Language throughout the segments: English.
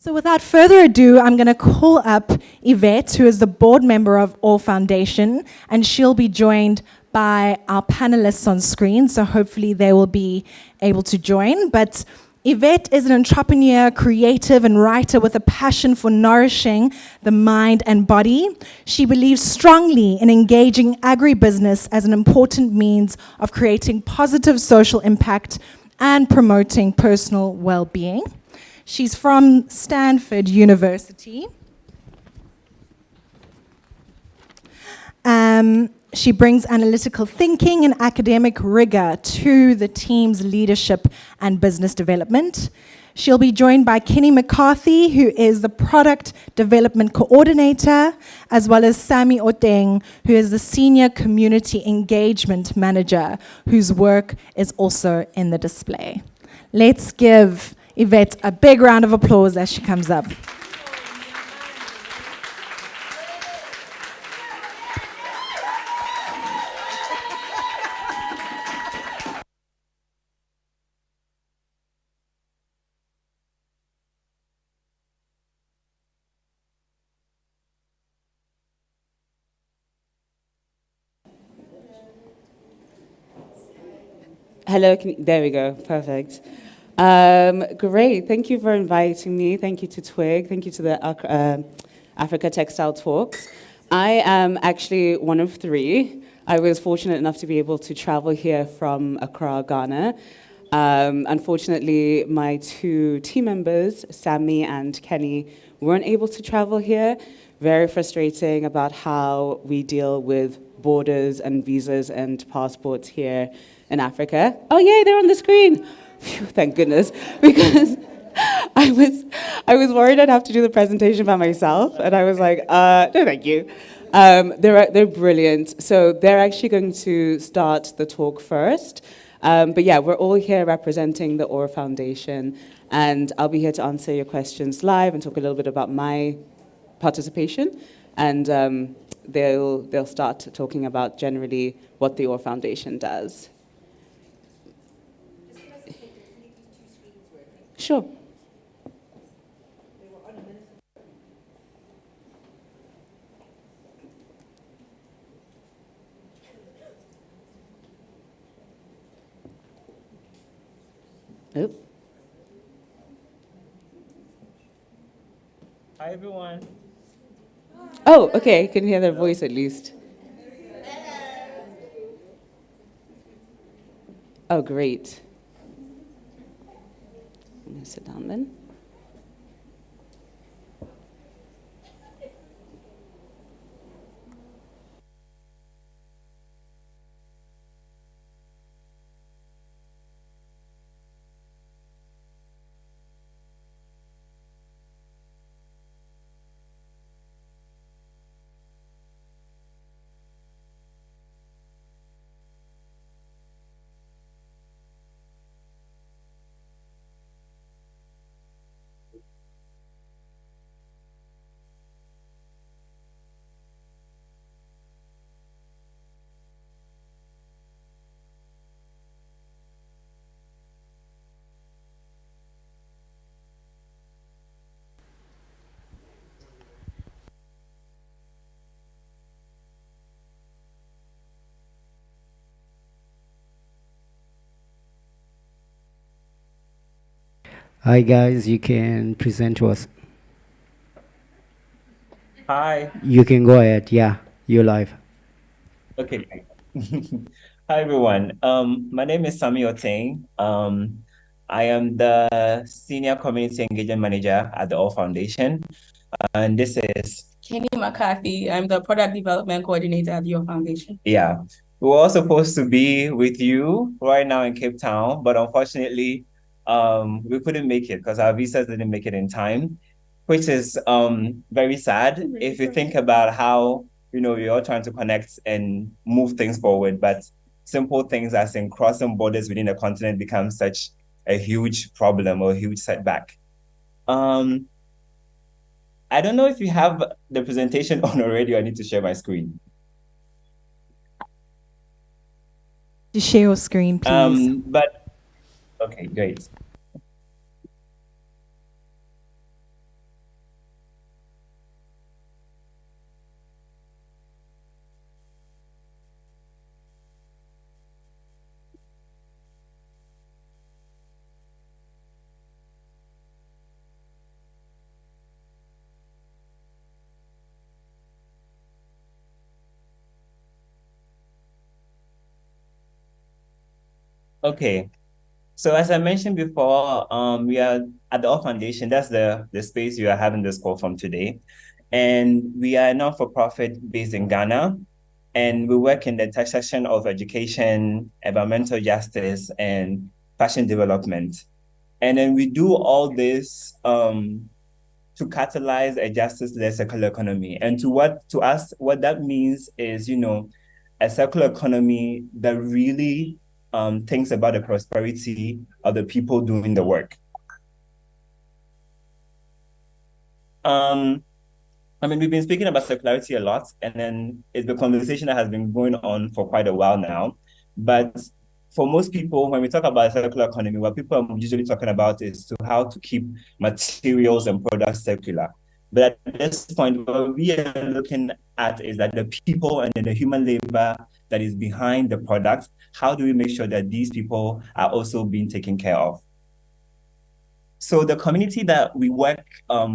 So without further ado, I'm going to call up Yvette, who is the board member of All Foundation, and she'll be joined by our panelists on screen, so hopefully they will be able to join. But Yvette is an entrepreneur, creative, and writer with a passion for nourishing the mind and body. She believes strongly in engaging agribusiness as an important means of creating positive social impact and promoting personal well-being. She's from Stanford University. She brings analytical thinking and academic rigor to the team's leadership and business development. She'll be joined by Kenny McCarthy, who is the product development coordinator, as well as Sammy Oteng, who is the senior community engagement manager, whose work is also in the display. Let's give Yvette a big round of applause as she comes up. Hello, there we go, perfect. Great, thank you for inviting me. Thank you to Twig, thank you to the Africa Textile Talks. I am actually one of three. I was fortunate enough to be able to travel here from Accra, Ghana. Unfortunately, my two team members, Sammy and Kenny, weren't able to travel here. Very frustrating about how we deal with borders and visas and passports here in Africa. Oh yay, they're on the screen. Phew, thank goodness, because I was worried I'd have to do the presentation by myself, and I was like, no, thank you. They're brilliant. So they're actually going to start the talk first. But yeah, we're all here representing the OR Foundation, and I'll be here to answer your questions live and talk a little bit about my participation, and they'll start talking about generally what the OR Foundation does. Sure. Oh. Hi, everyone. Oh, okay. Can hear their voice at least. Oh, great. I'm going to sit down then. Hi guys, you can present to us. Hi. You can go ahead. Yeah, you're live. Okay. Hi, everyone. My name is Sammy Oteng. I am the Senior Community Engagement Manager at the All Foundation. And this is Kenny McCarthy. I'm the Product Development Coordinator at your foundation. Yeah. We were all supposed to be with you right now in Cape Town, but unfortunately, we couldn't make it because our visas didn't make it in time, which is very sad if you think about how, we're all trying to connect and move things forward, but simple things as in crossing borders within a continent becomes such a huge problem or a huge setback. I don't know if you have the presentation on already, or I need to share my screen. To share your screen, please. But okay, great. Okay. So as I mentioned before, we are at the All Foundation. That's the space we are having this call from today. And we are a not-for-profit based in Ghana. And we work in the intersection of education, environmental justice, and fashion development. And then we do all this to catalyze a justice-led circular economy. And to us, what that means is, a circular economy that really thinks about the prosperity of the people doing the work. We've been speaking about circularity a lot, and then it's the conversation that has been going on for quite a while now. But for most people, when we talk about circular economy, what people are usually talking about is to how to keep materials and products circular. But at this point, what we are looking at is that the people and the human labor that is behind the product, how do we make sure that these people are also being taken care of? So the community that we work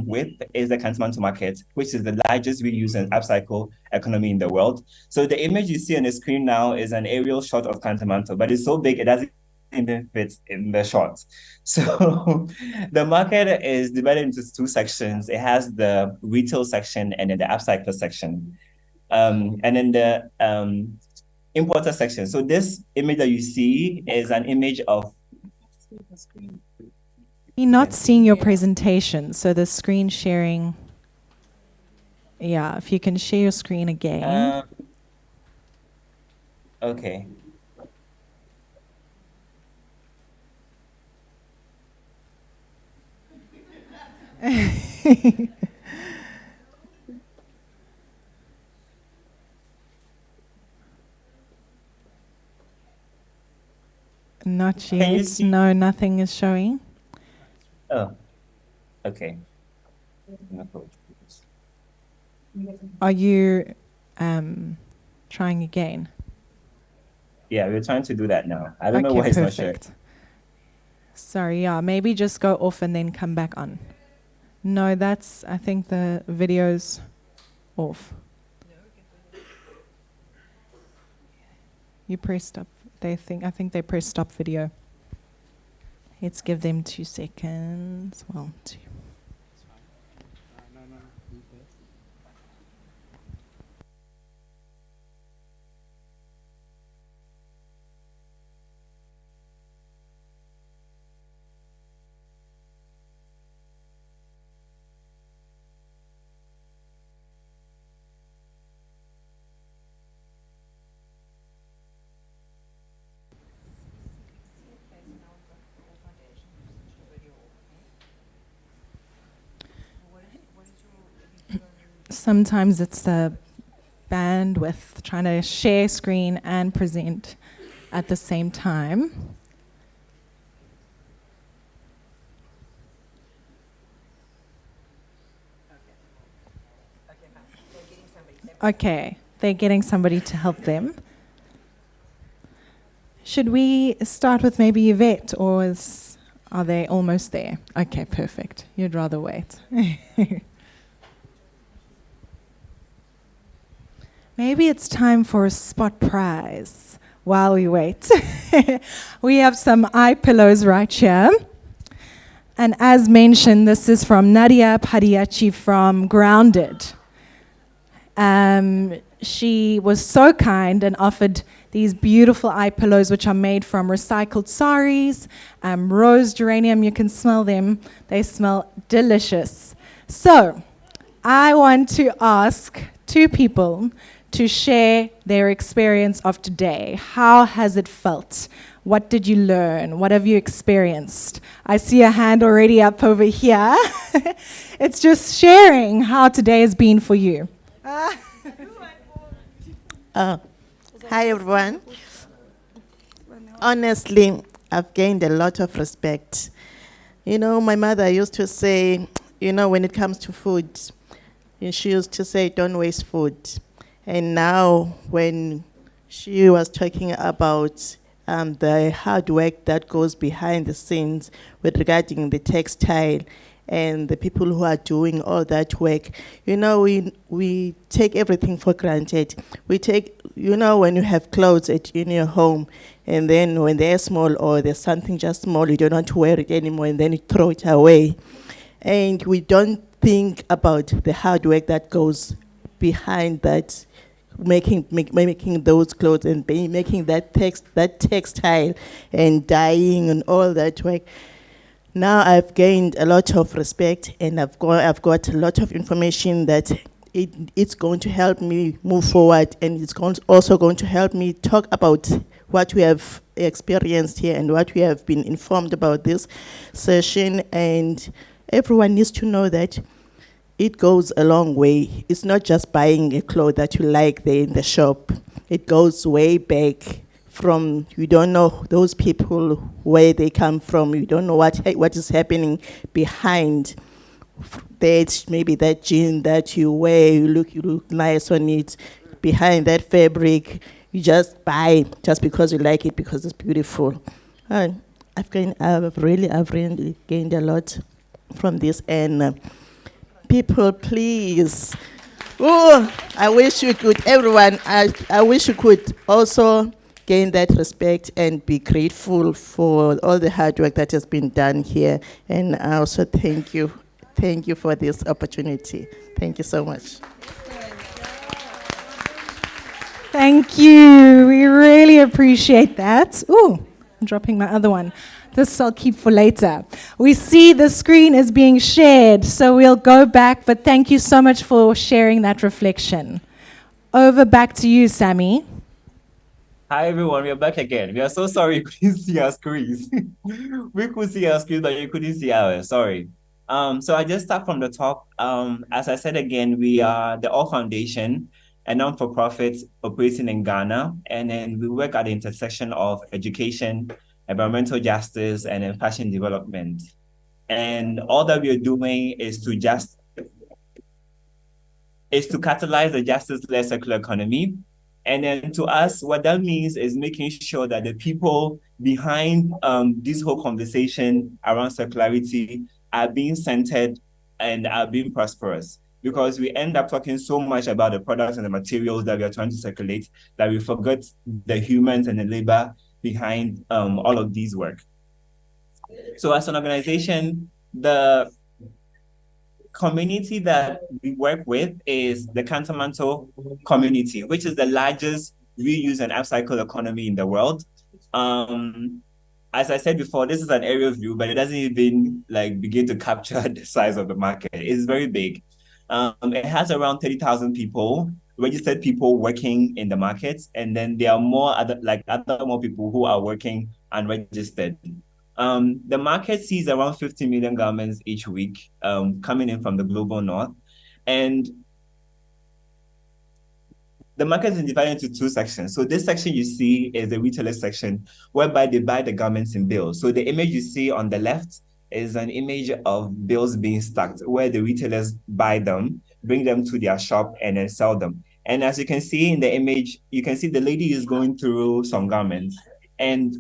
with is the Kantamanto market, which is the largest reuse and upcycle economy in the world. So the image you see on the screen now is an aerial shot of Kantamanto, but it's so big it doesn't even fit in the shot. So the market is divided into two sections. It has the retail section and then the upcycle section. And then the importer section. So this image that you see is an image of You're not seeing your presentation, so the screen sharing. Yeah, if you can share your screen again. Okay. Not Can you yet. see? No, nothing is showing. Oh, okay. Are you trying again? Yeah, we're trying to do that now. I don't know Okay, why it's not sharing. perfect. Sorry, yeah, maybe just go off and then come back on. No, I think the video's off. You press stop. I think they press stop video. Let's give them 2 seconds. Well, 2. Sometimes it's the bandwidth, trying to share screen and present at the same time. Okay, they're getting somebody to help them. Should we start with maybe Yvette, or are they almost there? Okay, perfect. You'd rather wait. Maybe it's time for a spot prize while we wait. We have some eye pillows right here. And as mentioned, this is from Nadia Padiachi from Grounded. She was so kind and offered these beautiful eye pillows, which are made from recycled saris, rose geranium. You can smell them. They smell delicious. So I want to ask 2 people to share their experience of today. How has it felt? What did you learn? What have you experienced? I see a hand already up over here. It's just sharing how today has been for you. Hi, everyone. Honestly, I've gained a lot of respect. My mother used to say, when it comes to food, she used to say, don't waste food. And now when she was talking about the hard work that goes behind the scenes with regarding the textile and the people who are doing all that work. You know, we take everything for granted. We take, you know, when you have clothes in your home, and then when they're small or there's something just small, you don't want to wear it anymore, and then you throw it away. And we don't think about the hard work that goes behind that, making those clothes and making that textile and dyeing and all that work. Now I've gained a lot of respect, and I've got a lot of information that it's going to help me move forward, and it's also going to help me talk about what we have experienced here and what we have been informed about this session. And everyone needs to know that it goes a long way. It's not just buying a cloth that you like there in the shop. It goes way back from, you don't know those people, where they come from. You don't know what is happening behind that, maybe that jean that you wear, you look nice on it. Behind that fabric, you just buy just because you like it, because it's beautiful. And I've really gained a lot from this. And people, please. Oh, I wish you could, everyone, I wish you could also gain that respect and be grateful for all the hard work that has been done here. And I also thank you. Thank you for this opportunity. Thank you so much. Thank you. We really appreciate that. Ooh, I'm dropping my other one. This I'll keep for later. We see the screen is being shared, so we'll go back, but thank you so much for sharing that reflection. Over back to you, Sammy. Hi everyone, we are back again. We are so sorry you couldn't see our screens. We could see our screens, but you couldn't see ours. Sorry. So I just start from the top. As I said again, we are the All Foundation, a non-for-profit operating in Ghana, and then we work at the intersection of education, environmental justice, and then fashion development. And all that we are doing is to catalyze the justice-led circular economy. And then to us, what that means is making sure that the people behind this whole conversation around circularity are being centered and are being prosperous. Because we end up talking so much about the products and the materials that we are trying to circulate that we forget the humans and the labor behind all of these work. So as an organization, the community that we work with is the Kantamanto community, which is the largest reuse and upcycle economy in the world. As I said before, this is an aerial view, but it doesn't even begin to capture the size of the market. It's very big. It has around 30,000 people, registered people working in the markets, and then there are more more people who are working unregistered. The market sees around 50 million garments each week coming in from the global north. And the market is divided into two sections. So this section you see is the retailer section, whereby they buy the garments in bales. So the image you see on the left is an image of bales being stacked, where the retailers buy them, bring them to their shop, and then sell them. And as you can see in the image, you can see the lady is going through some garments. And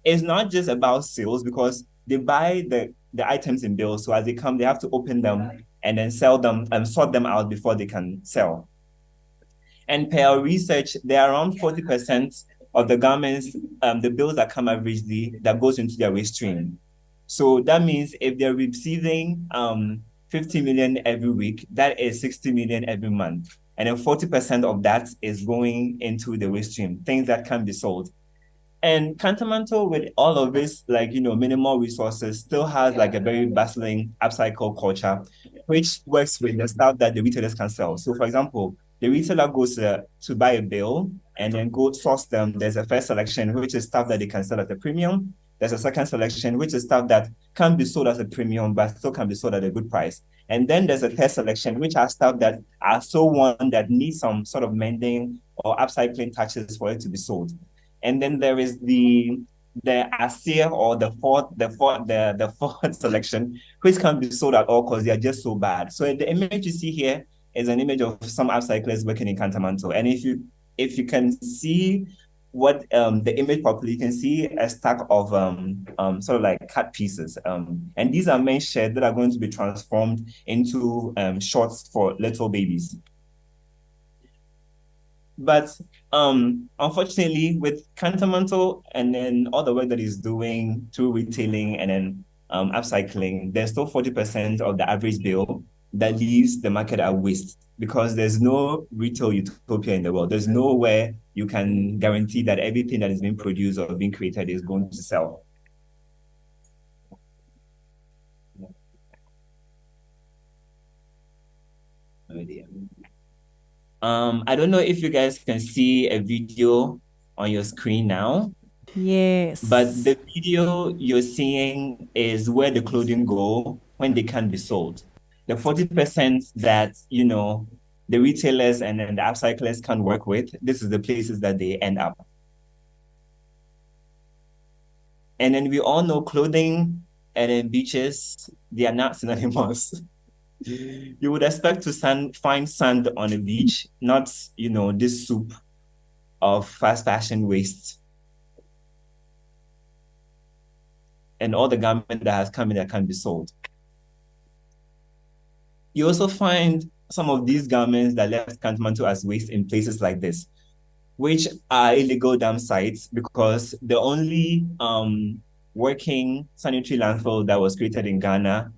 it's not just about sales, because they buy the items in bales. So as they come, they have to open them and then sell them and sort them out before they can sell. And per our research, there are around 40% of the garments, the bills that come averagely, that goes into their waste stream. So that means if they're receiving 50 million every week, that is 60 million every month. And then 40% of that is going into the waste stream, things that can be sold. And Kantamanto, with all of this, minimal resources, still has a very bustling upcycle culture, which works with the stuff that the retailers can sell. So for example, the retailer goes to buy a bill and then go source them. There's a first selection, which is stuff that they can sell at a premium. There's a second selection, which is stuff that can be sold as a premium, but still can be sold at a good price. And then there's a third selection, which are stuff that are so worn that need some sort of mending or upcycling touches for it to be sold. And then there is the ASEA, or the fourth selection, which can be sold at all because they are just so bad. So the image you see here is an image of some upcyclers working in Kantamanto. And if you can see what the image properly, you can see a stack of sort of like cut pieces. And these are men's shirts that are going to be transformed into shorts for little babies. But unfortunately, with Cantamanto and then all the work that he's doing through retailing and then upcycling, there's still 40% of the average bill that leaves the market at waste because there's no retail utopia in the world. There's nowhere you can guarantee that everything that is being produced or being created is going to sell. I don't know if you guys can see a video on your screen now. Yes. But the video you're seeing is where the clothing go when they can't be sold. The 40% that, the retailers and then the upcyclers can work with, this is the places that they end up. And then we all know clothing and then beaches, they are not synonymous. You would expect to find sand on a beach, not, this soup of fast fashion waste. And all the garment that has come in that can be sold. You also find some of these garments that left Kathmandu as waste in places like this, which are illegal dam sites because the only working sanitary landfill that was created in Ghana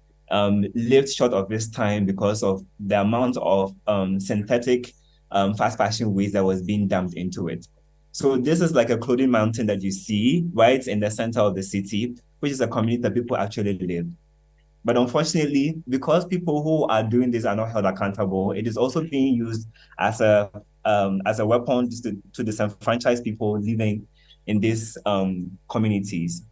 lived short of its time because of the amount of synthetic fast fashion waste that was being dumped into it. So this is like a clothing mountain that you see right in the center of the city, which is a community that people actually live. But unfortunately, because people who are doing this are not held accountable, it is also being used as a weapon to disenfranchise people living in these communities.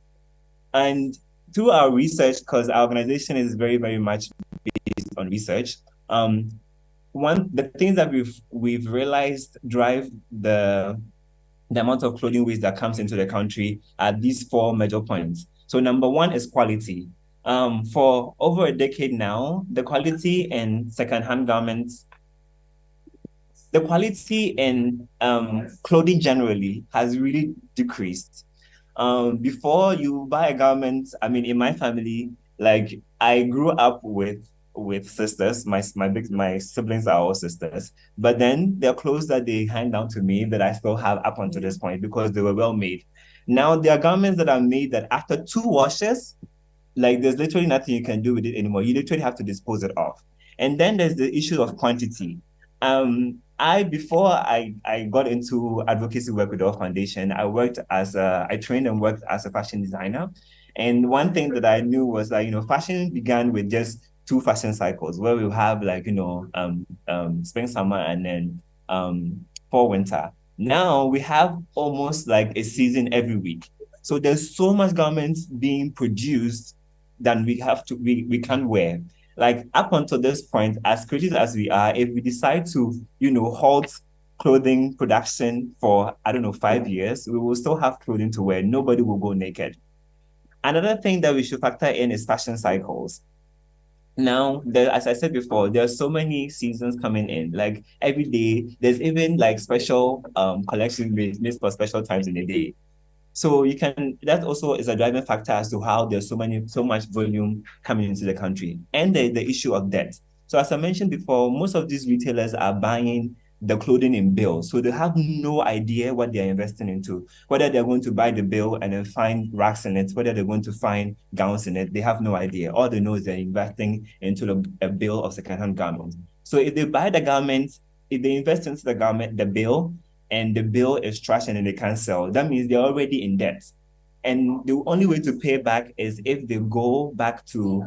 And through our research, because our organization is very, very much based on research, the things that we've realized drive the amount of clothing waste that comes into the country are these four major points. So number one is quality. For over a decade now, the quality in secondhand garments, the quality in clothing generally has really decreased. Before you buy a garment, I mean, in my family, like I grew up with sisters. My siblings are all sisters. But then there are clothes that they hand down to me that I still have up until this point because they were well made. Now there are garments that are made that after 2 washes, like there's literally nothing you can do with it anymore. You literally have to dispose it off. And then there's the issue of quantity. Before I got into advocacy work with the Foundation, I trained and worked as a fashion designer. And one thing that I knew was that, fashion began with just 2 fashion cycles where we have like, spring, summer, and then fall, winter. Now we have almost like a season every week. So there's so much garments being produced than we can wear. Like up until this point, as creative as we are, if we decide to, halt clothing production for, 5 years, we will still have clothing to wear. Nobody will go naked. Another thing that we should factor in is fashion cycles. Now, as I said before, there are so many seasons coming in. Like every day, there's even like special collection made for special times in the day. So that also is a driving factor as to how there's so much volume coming into the country. And the issue of debt. So as I mentioned before, most of these retailers are buying the clothing in bills. So they have no idea what they're investing into, whether they're going to buy the bill and then find racks in it, whether they're going to find gowns in it. They have no idea. All they know is they're investing into a bill of secondhand garments. So if they buy the garment, if they invest into the bill, and the bill is trash and then they can't sell, that means they're already in debt. And the only way to pay back is if they go back to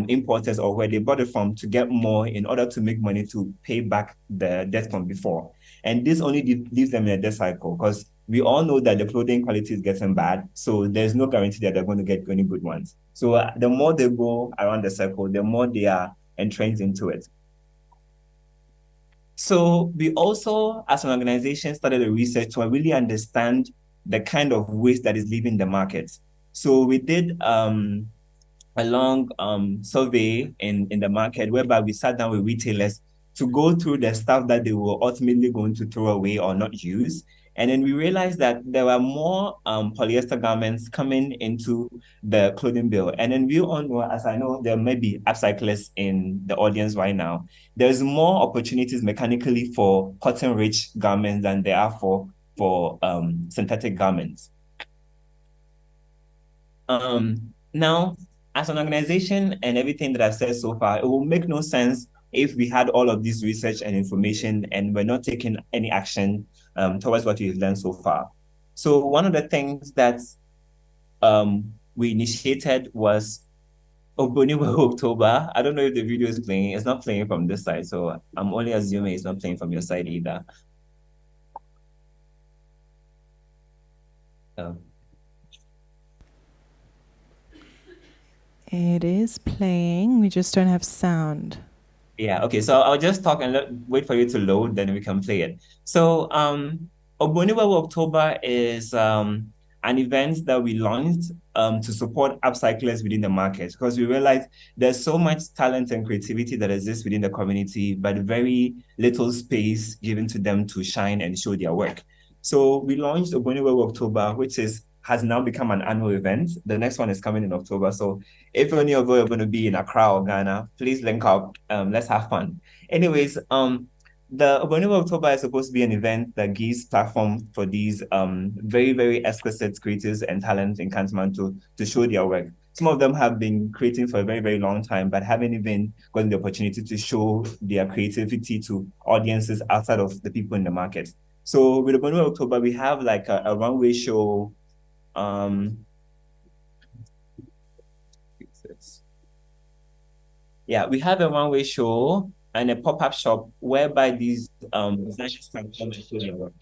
importers or where they bought it from to get more in order to make money to pay back the debt from before. And this only leaves them in a debt cycle because we all know that the clothing quality is getting bad. So there's no guarantee that they're going to get any good ones. So the more they go around the circle, the more they are entrenched into it. So we also, as an organization, started a research to really understand the kind of waste that is leaving the market. So we did a long survey in the market whereby we sat down with retailers to go through the stuff that they were ultimately going to throw away or not use And then we realized that there were more polyester garments coming into the clothing bill. And then we all know, as I know, there may be upcyclists in the audience right now. There's more opportunities mechanically for cotton-rich garments than there are for synthetic garments. Now, as an organization and everything that I've said so far, it will make no sense if we had all of this research and information and we're not taking any action towards what we've learned so far. So one of the things that we initiated was Oboniwa October. I don't know if the video is playing. It's not playing from this side, so I'm only assuming it's not playing from your side either. It is playing. We just don't have sound. Yeah, okay. So I'll just talk and wait for you to load, then we can play it. So Oboniwa October is an event that we launched to support upcyclers within the market, because we realized there's so much talent and creativity that exists within the community, but very little space given to them to shine and show their work. So we launched Oboniwa October, which has now become an annual event. The next one is coming in October. So if any of you are going to be in Accra or Ghana, please link up. Let's have fun. Anyways, the Oboniwa October is supposed to be an event that gives platform for these very, very exquisite creators and talents in Kathmandu to show their work. Some of them have been creating for a very, very long time, but haven't even gotten the opportunity to show their creativity to audiences outside of the people in the market. So with Oboniwa October, we have like a runway show. Yeah, we have a one-way show and a pop-up shop whereby these designers can come and show their work.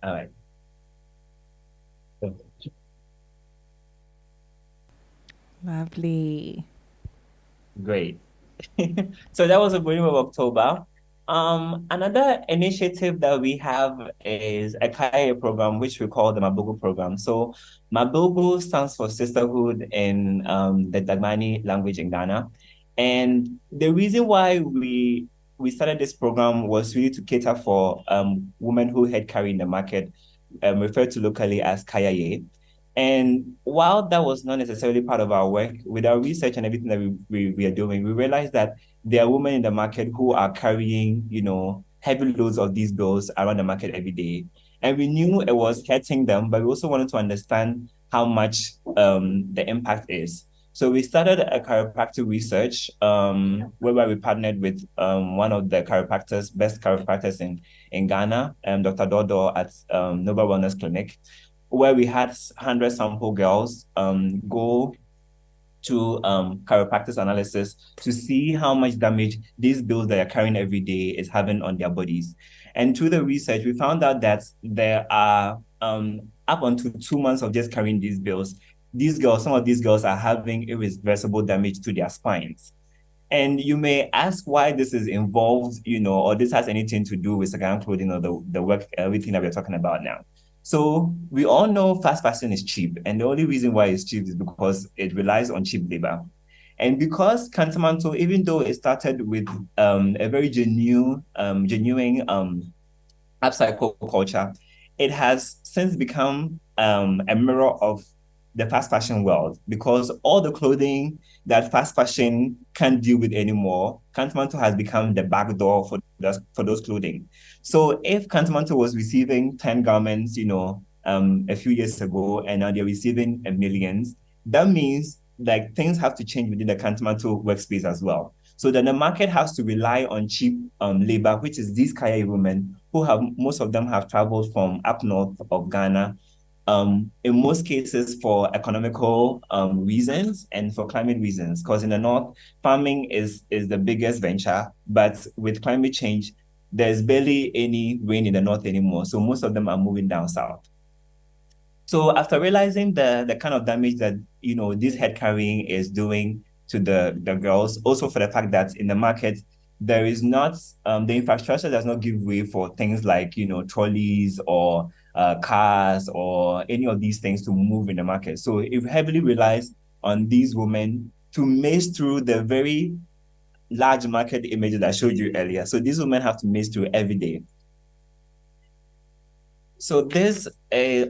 All right. Lovely. Great. So that was a beginning of October. Another initiative that we have is a Kaya program, which we call the Mabugu program. So Mabugu stands for sisterhood in the Dagmani language in Ghana. And the reason why we started this program was really to cater for women who had carry in the market, referred to locally as Kayaye. And while that was not necessarily part of our work, with our research and everything that we are doing, we realized that there are women in the market who are carrying, heavy loads of these bills around the market every day. And we knew it was hurting them, but we also wanted to understand how much the impact is. So we started a chiropractic research whereby we partnered with one of the best chiropractors in Ghana, Dr. Dodo at Nobel Wellness Clinic, where we had 100 sample girls go to chiropractic analysis to see how much damage these bills that are carrying every day is having on their bodies. And through the research, we found out that there are up until 2 months of just carrying these bills. Some of these girls are having irreversible damage to their spines. And you may ask why this is involved, or this has anything to do with second clothing or the work, everything that we're talking about now. So we all know fast fashion is cheap, and the only reason why it's cheap is because it relies on cheap labor. And because Kantamanto, even though it started with a very genuine upcycle culture, it has since become a mirror of the fast fashion world, because all the clothing that fast fashion can't deal with anymore, Kantamanto has become the back door for those clothing. So if Kantamanto was receiving 10 garments, a few years ago, and now they're receiving millions, that means like things have to change within the Kantamanto workspace as well. So then the market has to rely on cheap labor, which is these Kaya women who most of them have traveled from up north of Ghana, in most cases for economical reasons and for climate reasons. Because in the north, farming is the biggest venture, but with climate change, there's barely any rain in the north anymore. So most of them are moving down south. So after realizing the kind of damage that this head carrying is doing to the girls, also for the fact that in the market there is not the infrastructure does not give way for things like trolleys or cars or any of these things to move in the market. So it heavily relies on these women to maze through the very large market images that I showed you earlier. So these women have to maze through every day. So this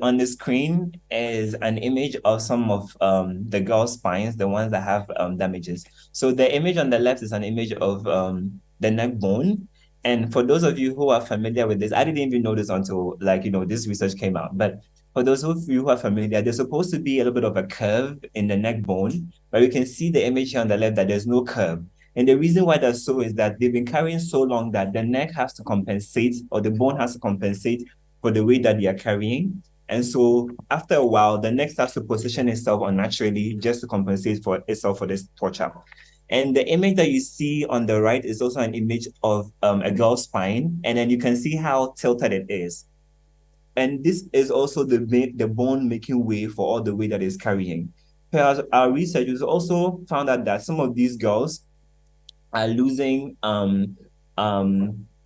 on the screen is an image of some of the girls' spines, the ones that have damages. So the image on the left is an image of the neck bone. And for those of you who are familiar with this, I didn't even know this until this research came out. But for those of you who are familiar, there's supposed to be a little bit of a curve in the neck bone, but you can see the image here on the left that there's no curve. And the reason why that's so is that they've been carrying so long that the neck has to compensate, or the bone has to compensate for the weight that they are carrying. And so after a while, the neck starts to position itself unnaturally just to compensate for itself for this torture. And the image that you see on the right is also an image of a girl's spine. And then you can see how tilted it is. And this is also the bone making way for all the weight that it's carrying. Whereas our researchers also found out that some of these girls are losing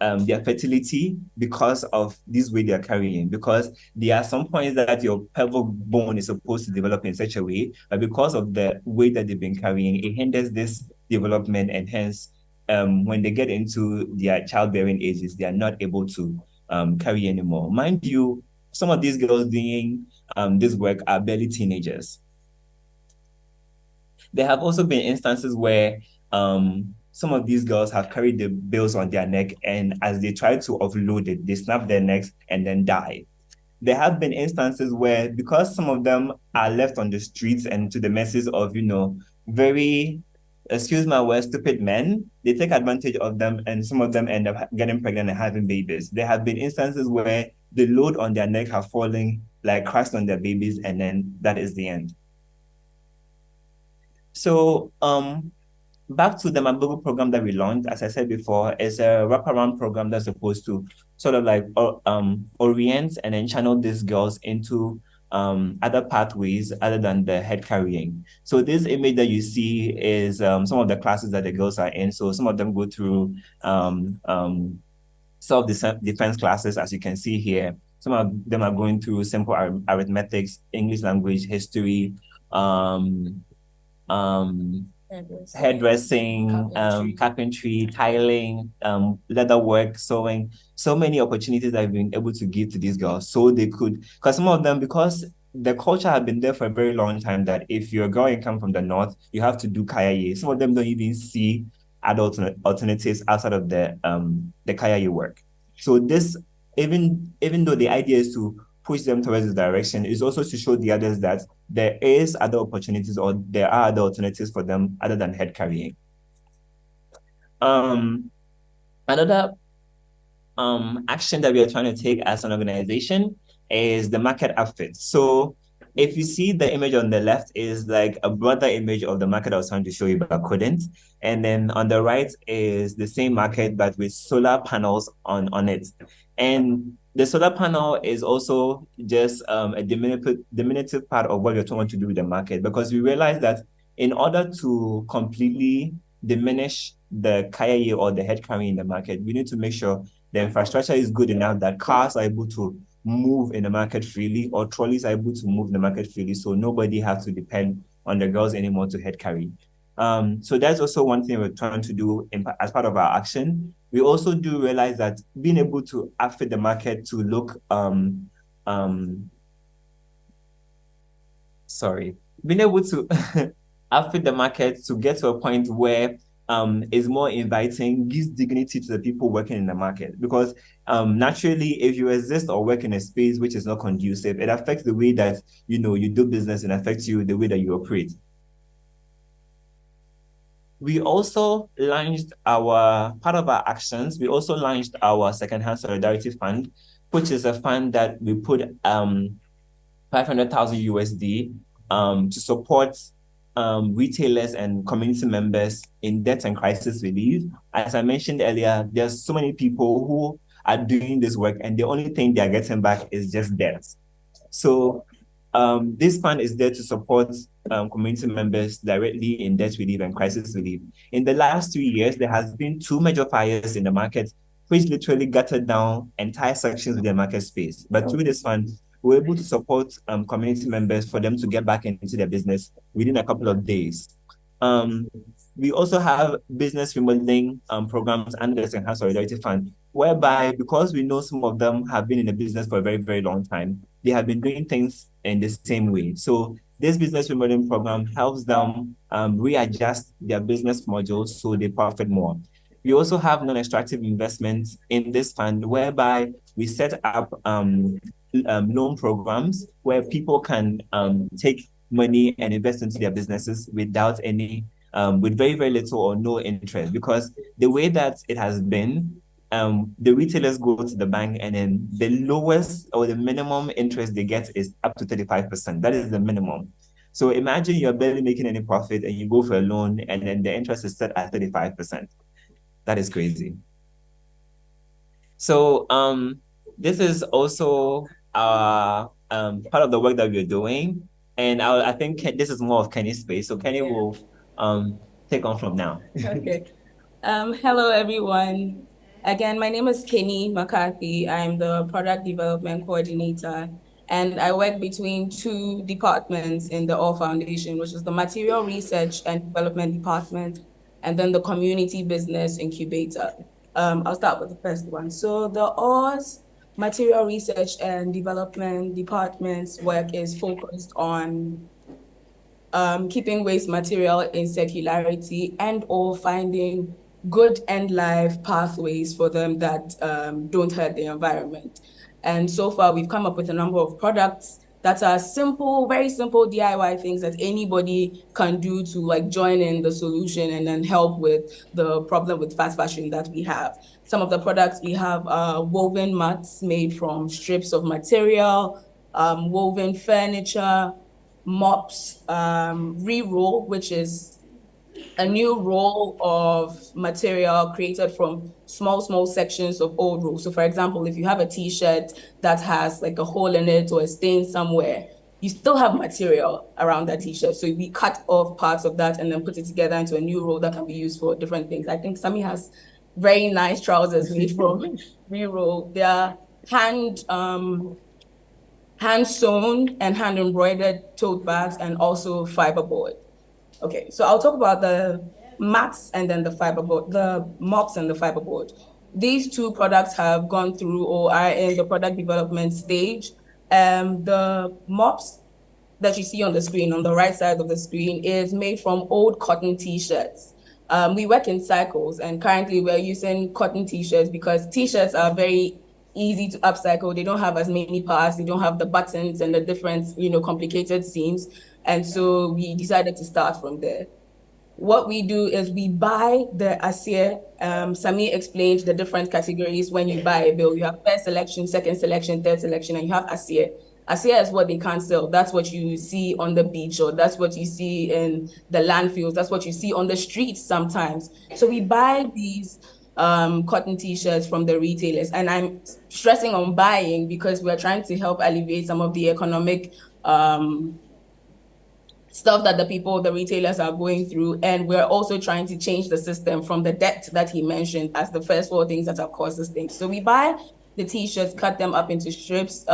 their fertility because of this weight they're carrying. Because there are some points that your pelvic bone is supposed to develop in such a way, but because of the weight that they've been carrying, it hinders this development, and hence, when they get into their childbearing ages, they are not able to carry anymore. Mind you, some of these girls doing this work are barely teenagers. There have also been instances where some of these girls have carried the bills on their neck, and as they try to offload it, they snap their necks and then die. There have been instances where, because some of them are left on the streets and to the mercies of, very, excuse my word, stupid men, they take advantage of them, and some of them end up getting pregnant and having babies. There have been instances where the load on their neck have fallen, like crashed on their babies, and then that is the end. So back to the Mabubu program that we launched, as I said before, is a wraparound program that's supposed to sort of like orient and then channel these girls into other pathways other than the head carrying. So this image that you see is some of the classes that the girls are in. So some of them go through self-defense classes, as you can see here. Some of them are going through simple arithmetics, English language, history, hairdressing, carpentry, tiling, leatherwork, sewing, so many opportunities that I've been able to give to these girls so they could, because some of them, because the culture had been there for a very long time that if you're a girl and come from the north, you have to do kaya. Some of them don't even see other alternatives outside of the kaya work. So this, even though the idea is to push them towards this direction, is also to show the others that there is other opportunities, or there are other alternatives for them other than head carrying. Another action that we are trying to take as an organization is the market outfit. So if you see the image on the left is like a brother image of the market I was trying to show you, but I couldn't. And then on the right is the same market, but with solar panels on it. And the solar panel is also just a diminutive part of what we're trying to do with the market, because we realize that in order to completely diminish the kaya or the head carrying in the market, we need to make sure the infrastructure is good enough that cars are able to move in the market freely, or trolleys are able to move in the market freely, so nobody has to depend on the girls anymore to head carry. So that's also one thing we're trying to do as part of our action. We also do realize that being able to outfit the market to look being able to outfit the market to get to a point where is more inviting, gives dignity to the people working in the market. Because naturally, if you exist or work in a space which is not conducive, it affects the way that you do business and affects you the way that you operate. We also launched part of our actions. We also launched our secondhand solidarity fund, which is a fund that we put 500,000 USD to support retailers and community members in debt and crisis relief. As I mentioned earlier, there's so many people who are doing this work and the only thing they're getting back is just debt. So this fund is there to support community members directly in debt relief and crisis relief. In the last 3 years, there has been 2 major fires in the market, which literally gutted down entire sections of the market space. But through this fund, we're able to support community members for them to get back into their business within a couple of days. We also have business remodeling programs under the Enhanced Solidarity Fund, whereby because we know some of them have been in the business for a very, very long time, they have been doing things in the same way. So this business remodeling program helps them readjust their business modules so they profit more. We also have non-extractive investments in this fund, whereby we set up loan programs where people can take money and invest into their businesses without any, with very, very little or no interest. Because the way that it has been, the retailers go to the bank and then the lowest or the minimum interest they get is up to 35%. That is the minimum. So imagine you're barely making any profit and you go for a loan and then the interest is set at 35%. That is crazy. So this is also part of the work that we're doing. And I think this is more of Kenny's space. So Kenny will take on from now. Okay. Hello, everyone. Again, my name is Kenny McCarthy. I'm the Product Development Coordinator, and I work between 2 departments in the All Foundation, which is the Material Research and Development Department, and then the Community Business Incubator. I'll start with the first one. So the All's Material Research and Development Department's work is focused on keeping waste material in circularity and or finding good end-life pathways for them that don't hurt the environment. And so far, we've come up with a number of products that are simple, very simple DIY things that anybody can do to like join in the solution and then help with the problem with fast fashion that we have. Some of the products we have are woven mats made from strips of material, woven furniture, mops, re-roll, which is a new roll of material created from small sections of old roll. So for example, if you have a t-shirt that has like a hole in it or a stain somewhere, you still have material around that t-shirt. So we cut off parts of that and then put it together into a new roll that can be used for different things. I think Sami has very nice trousers made from re-roll. They are hand sewn and hand embroidered tote bags and also fiberboard. Okay, so I'll talk about the mats and then the fiberboard, the mops and the fiberboard. These 2 products have gone through or are in the product development stage. The mops that you see on the screen, on the right side of the screen, is made from old cotton t-shirts. We work in cycles, and currently we're using cotton t-shirts because t-shirts are very easy to upcycle. They don't have as many parts. They don't have the buttons and the different, complicated seams. And so we decided to start from there. What we do is we buy the acier. Sami explained the different categories when you buy a bill. You have first selection, second selection, third selection, and you have acier. Acier is what they can't sell. That's what you see on the beach, or that's what you see in the landfills. That's what you see on the streets sometimes. So we buy these cotton t-shirts from the retailers. And I'm stressing on buying because we're trying to help alleviate some of the economic stuff that the retailers are going through. And we're also trying to change the system from the debt that he mentioned as the first 4 things that have caused this thing. So we buy the t-shirts, cut them up into strips,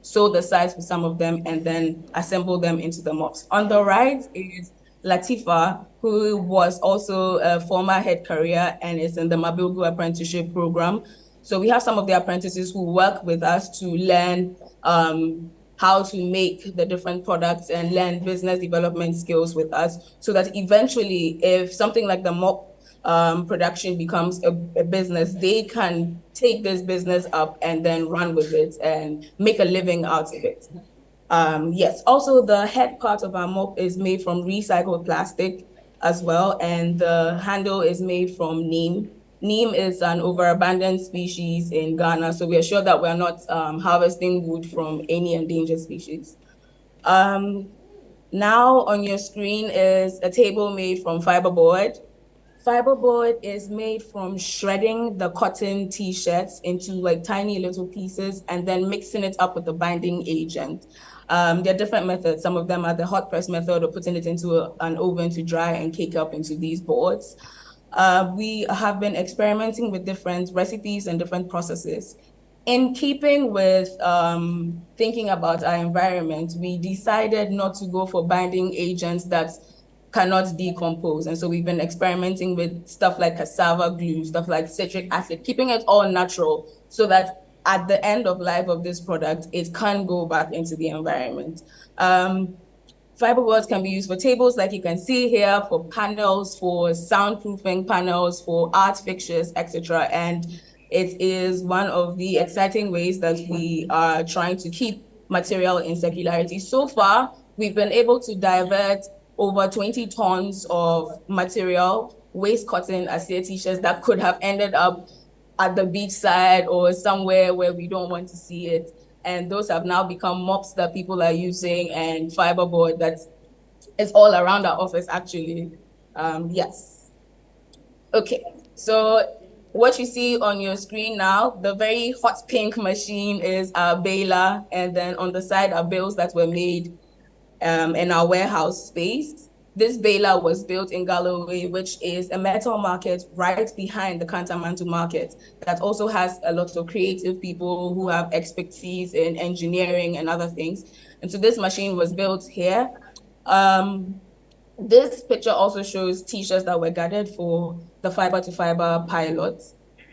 sew the size for some of them, and then assemble them into the mops. On the right is Latifa, who was also a former head career and is in the Mabilgu apprenticeship program. So we have some of the apprentices who work with us to learn how to make the different products and learn business development skills with us, so that eventually, if something like the mop production becomes a business, they can take this business up and then run with it and make a living out of it. Yes, also the head part of our mop is made from recycled plastic as well, and the handle is made from neem. Neem is an overabundant species in Ghana, so we are sure that we are not harvesting wood from any endangered species. Now on your screen is a table made from fiberboard. Fiberboard is made from shredding the cotton t-shirts into like tiny little pieces and then mixing it up with the binding agent. There are different methods. Some of them are the hot press method, or putting it into an oven to dry and cake up into these boards. We have been experimenting with different recipes and different processes. In keeping with thinking about our environment, we decided not to go for binding agents that cannot decompose. And so we've been experimenting with stuff like cassava glue, stuff like citric acid, keeping it all natural so that at the end of life of this product, it can go back into the environment. Fiberboards can be used for tables, like you can see here, for panels, for soundproofing panels, for art fixtures, etc. And it is one of the exciting ways that we are trying to keep material in circularity. So far, we've been able to divert over 20 tons of material, waste cotton, Asia t-shirts that could have ended up at the beachside or somewhere where we don't want to see it. And those have now become mops that people are using, and fiberboard that is all around our office, actually. Yes. Okay, so what you see on your screen now, the very hot pink machine is our baler, and then on the side are bales that were made in our warehouse space. This baler was built in Galloway, which is a metal market right behind the Kantamantu market that also has a lot of creative people who have expertise in engineering and other things. And so this machine was built here. This picture also shows t-shirts that were gathered for the fiber to fiber pilot.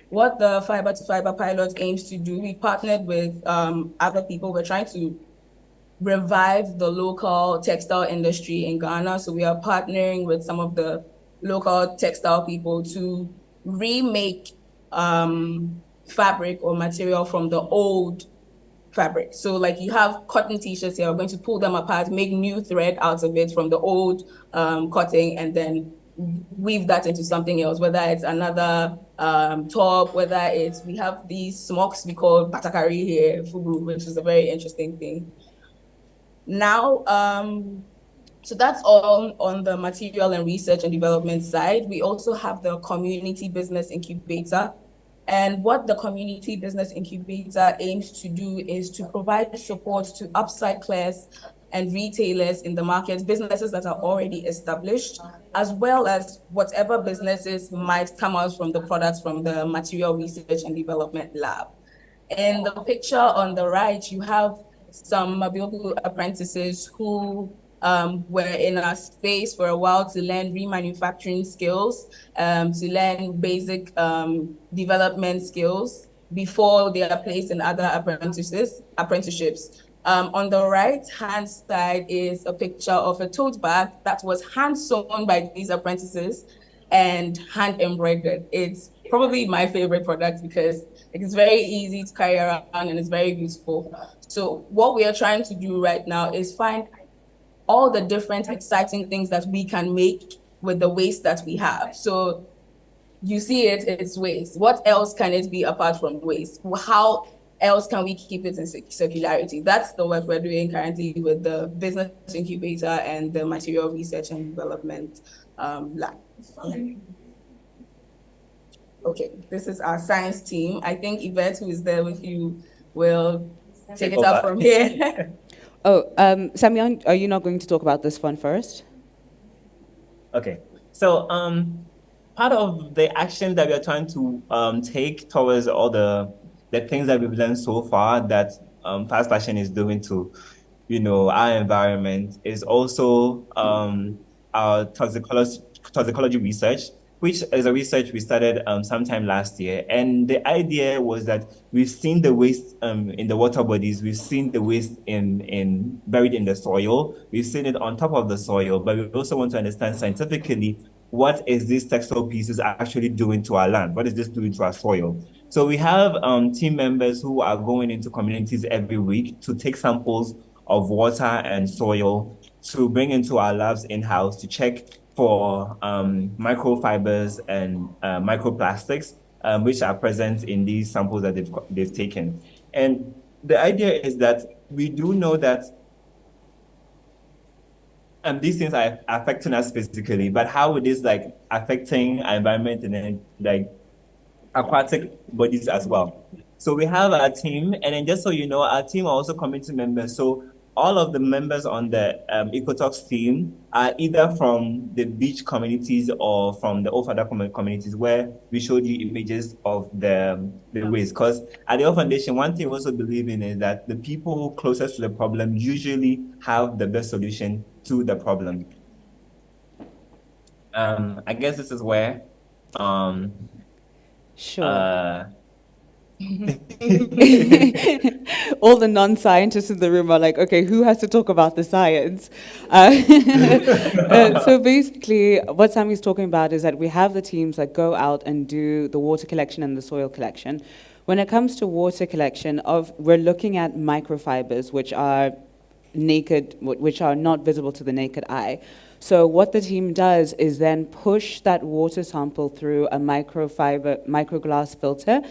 What the fiber to fiber pilot aims to do, we partnered with other people. We're trying to revive the local textile industry in Ghana. So we are partnering with some of the local textile people to remake fabric or material from the old fabric. So like you have cotton t-shirts here, we're going to pull them apart, make new thread out of it from the old cotton, and then weave that into something else, whether it's another top, whether it's, we have these smocks we call batakari here, fugu, which is a very interesting thing. Now, so that's all on the material and research and development side. We also have the community business incubator. And what the community business incubator aims to do is to provide support to upcyclers and retailers in the market, businesses that are already established, as well as whatever businesses might come out from the products from the material research and development lab. In the picture on the right, you have some Mabiobu apprentices who were in our space for a while to learn remanufacturing skills, to learn basic development skills before they are placed in other apprenticeships. On the right-hand side is a picture of a tote bag that was hand-sewn by these apprentices and hand-embroidered. It's probably my favorite product because it's very easy to carry around and it's very useful. So what we are trying to do right now is find all the different exciting things that we can make with the waste that we have. So you see it's waste. What else can it be apart from waste? How else can we keep it in circularity? That's the work we're doing currently with the business incubator and the material research and development lab. Okay, this is our science team. I think Yvette, who is there with you, will take it up from here. Samion, are you not going to talk about this one first? Okay. So part of the action that we are trying to take towards all the things that we've learned so far that fast fashion is doing to, our environment is also our toxicology research. which is a research we started sometime last year. And the idea was that we've seen the waste in the water bodies, we've seen the waste in buried in the soil, we've seen it on top of the soil, but we also want to understand scientifically what is these textile pieces actually doing to our land? What is this doing to our soil? So we have team members who are going into communities every week to take samples of water and soil to bring into our labs in-house to check for microfibers and microplastics, which are present in these samples that they've taken. And the idea is that we do know that these things are affecting us physically, but how it is like affecting our environment and then like aquatic bodies as well. So we have our team, and then just so you know, our team are also community members. So all of the members on the EcoTalks team are either from the beach communities or from the All communities where we showed you images of the waste. Because at the All Foundation, one thing we also believe in is that the people closest to the problem usually have the best solution to the problem. I guess this is where Sure. All the non-scientists in the room are like, okay, who has to talk about the science? So basically, what Sammy's talking about is that we have the teams that go out and do the water collection and the soil collection. When it comes to water collection, we're looking at microfibers, which are naked, which are not visible to the naked eye. So what the team does is then push that water sample through a microglass filter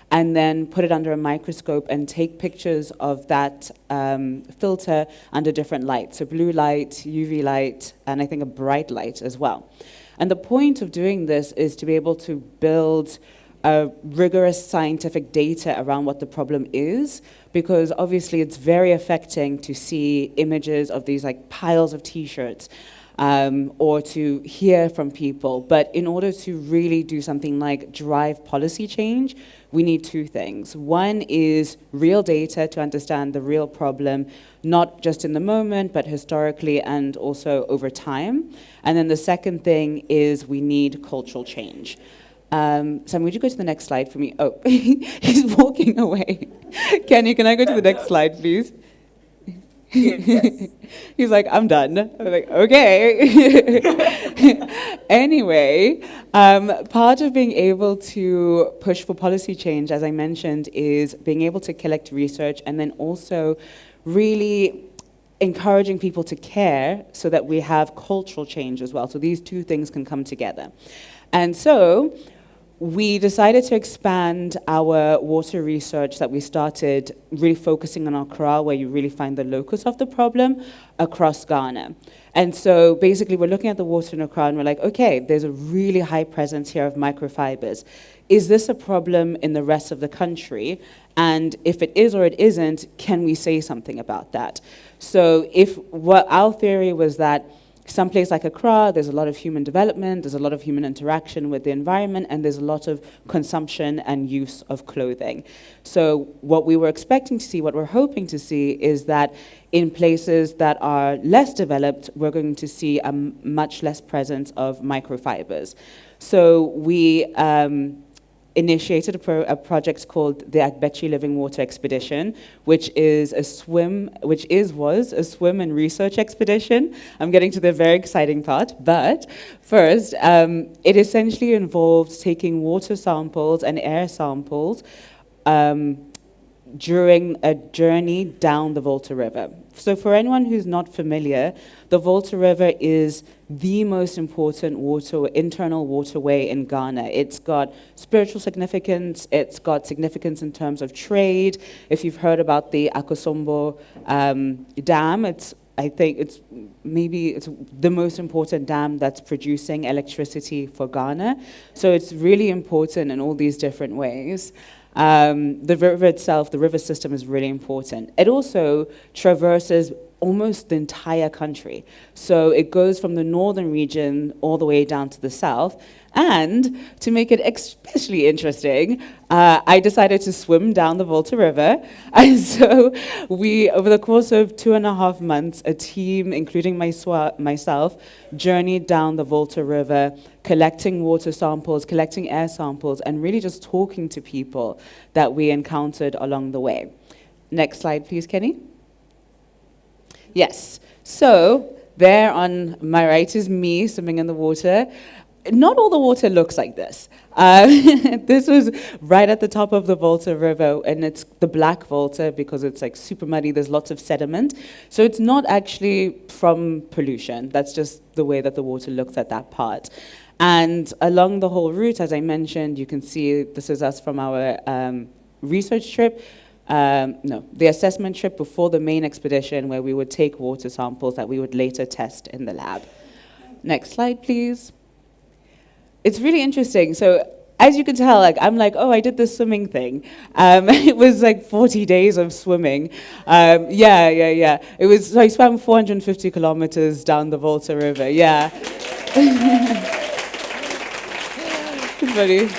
and then put it under a microscope and take pictures of that filter under different lights. So blue light, UV light, and I think a bright light as well. And the point of doing this is to be able to build rigorous scientific data around what the problem is, because obviously it's very affecting to see images of these like piles of t-shirts or to hear from people. But in order to really do something like drive policy change, we need two things. One is real data to understand the real problem, not just in the moment, but historically and also over time. And then the second thing is we need cultural change. Sam, would you go to the next slide for me? Oh, he's walking away. Kenny, can I go to the next slide, please? Yes. He's like, I'm done. I'm like, okay. Anyway, part of being able to push for policy change, as I mentioned, is being able to collect research and then also really encouraging people to care so that we have cultural change as well. So these two things can come together. And so we decided to expand our water research that we started really focusing on Accra, where you really find the locus of the problem, across Ghana. And so basically we're looking at the water in Accra and we're like, okay, there's a really high presence here of microfibers. Is this a problem in the rest of the country? And if it is or it isn't, can we say something about that? So what our theory was that someplace like Accra, there's a lot of human development, there's a lot of human interaction with the environment, and there's a lot of consumption and use of clothing. So what we were expecting to see, what we're hoping to see, is that in places that are less developed, we're going to see a much less presence of microfibers. So we initiated a project called the Agbechi Living Water Expedition, which was a swim and research expedition. I'm getting to the very exciting part, but first, it essentially involved taking water samples and air samples during a journey down the Volta River. So for anyone who's not familiar, the Volta River is the most important internal waterway in Ghana. It's got spiritual significance, it's got significance in terms of trade. If you've heard about the Akosombo Dam, I think it's the most important dam that's producing electricity for Ghana. So it's really important in all these different ways. The river itself, the river system is really important. It also traverses almost the entire country. So it goes from the northern region all the way down to the south. And to make it especially interesting, I decided to swim down the Volta River. And so we, over the course of 2.5 months, a team, including myself, journeyed down the Volta River, collecting water samples, collecting air samples, and really just talking to people that we encountered along the way. Next slide, please, Kenny. Yes, so there on my right is me swimming in the water. Not all the water looks like this. This was right at the top of the Volta River, and it's the black Volta because it's like super muddy, there's lots of sediment. So it's not actually from pollution, that's just the way that the water looks at that part. And along the whole route, as I mentioned, you can see this is us from our research trip. The assessment trip before the main expedition where we would take water samples that we would later test in the lab. Next slide, please. It's really interesting. So as you can tell, I'm like, oh, I did this swimming thing. It was like 40 days of swimming. Yeah. It was, so I swam 450 kilometers down the Volta River, yeah. It's funny.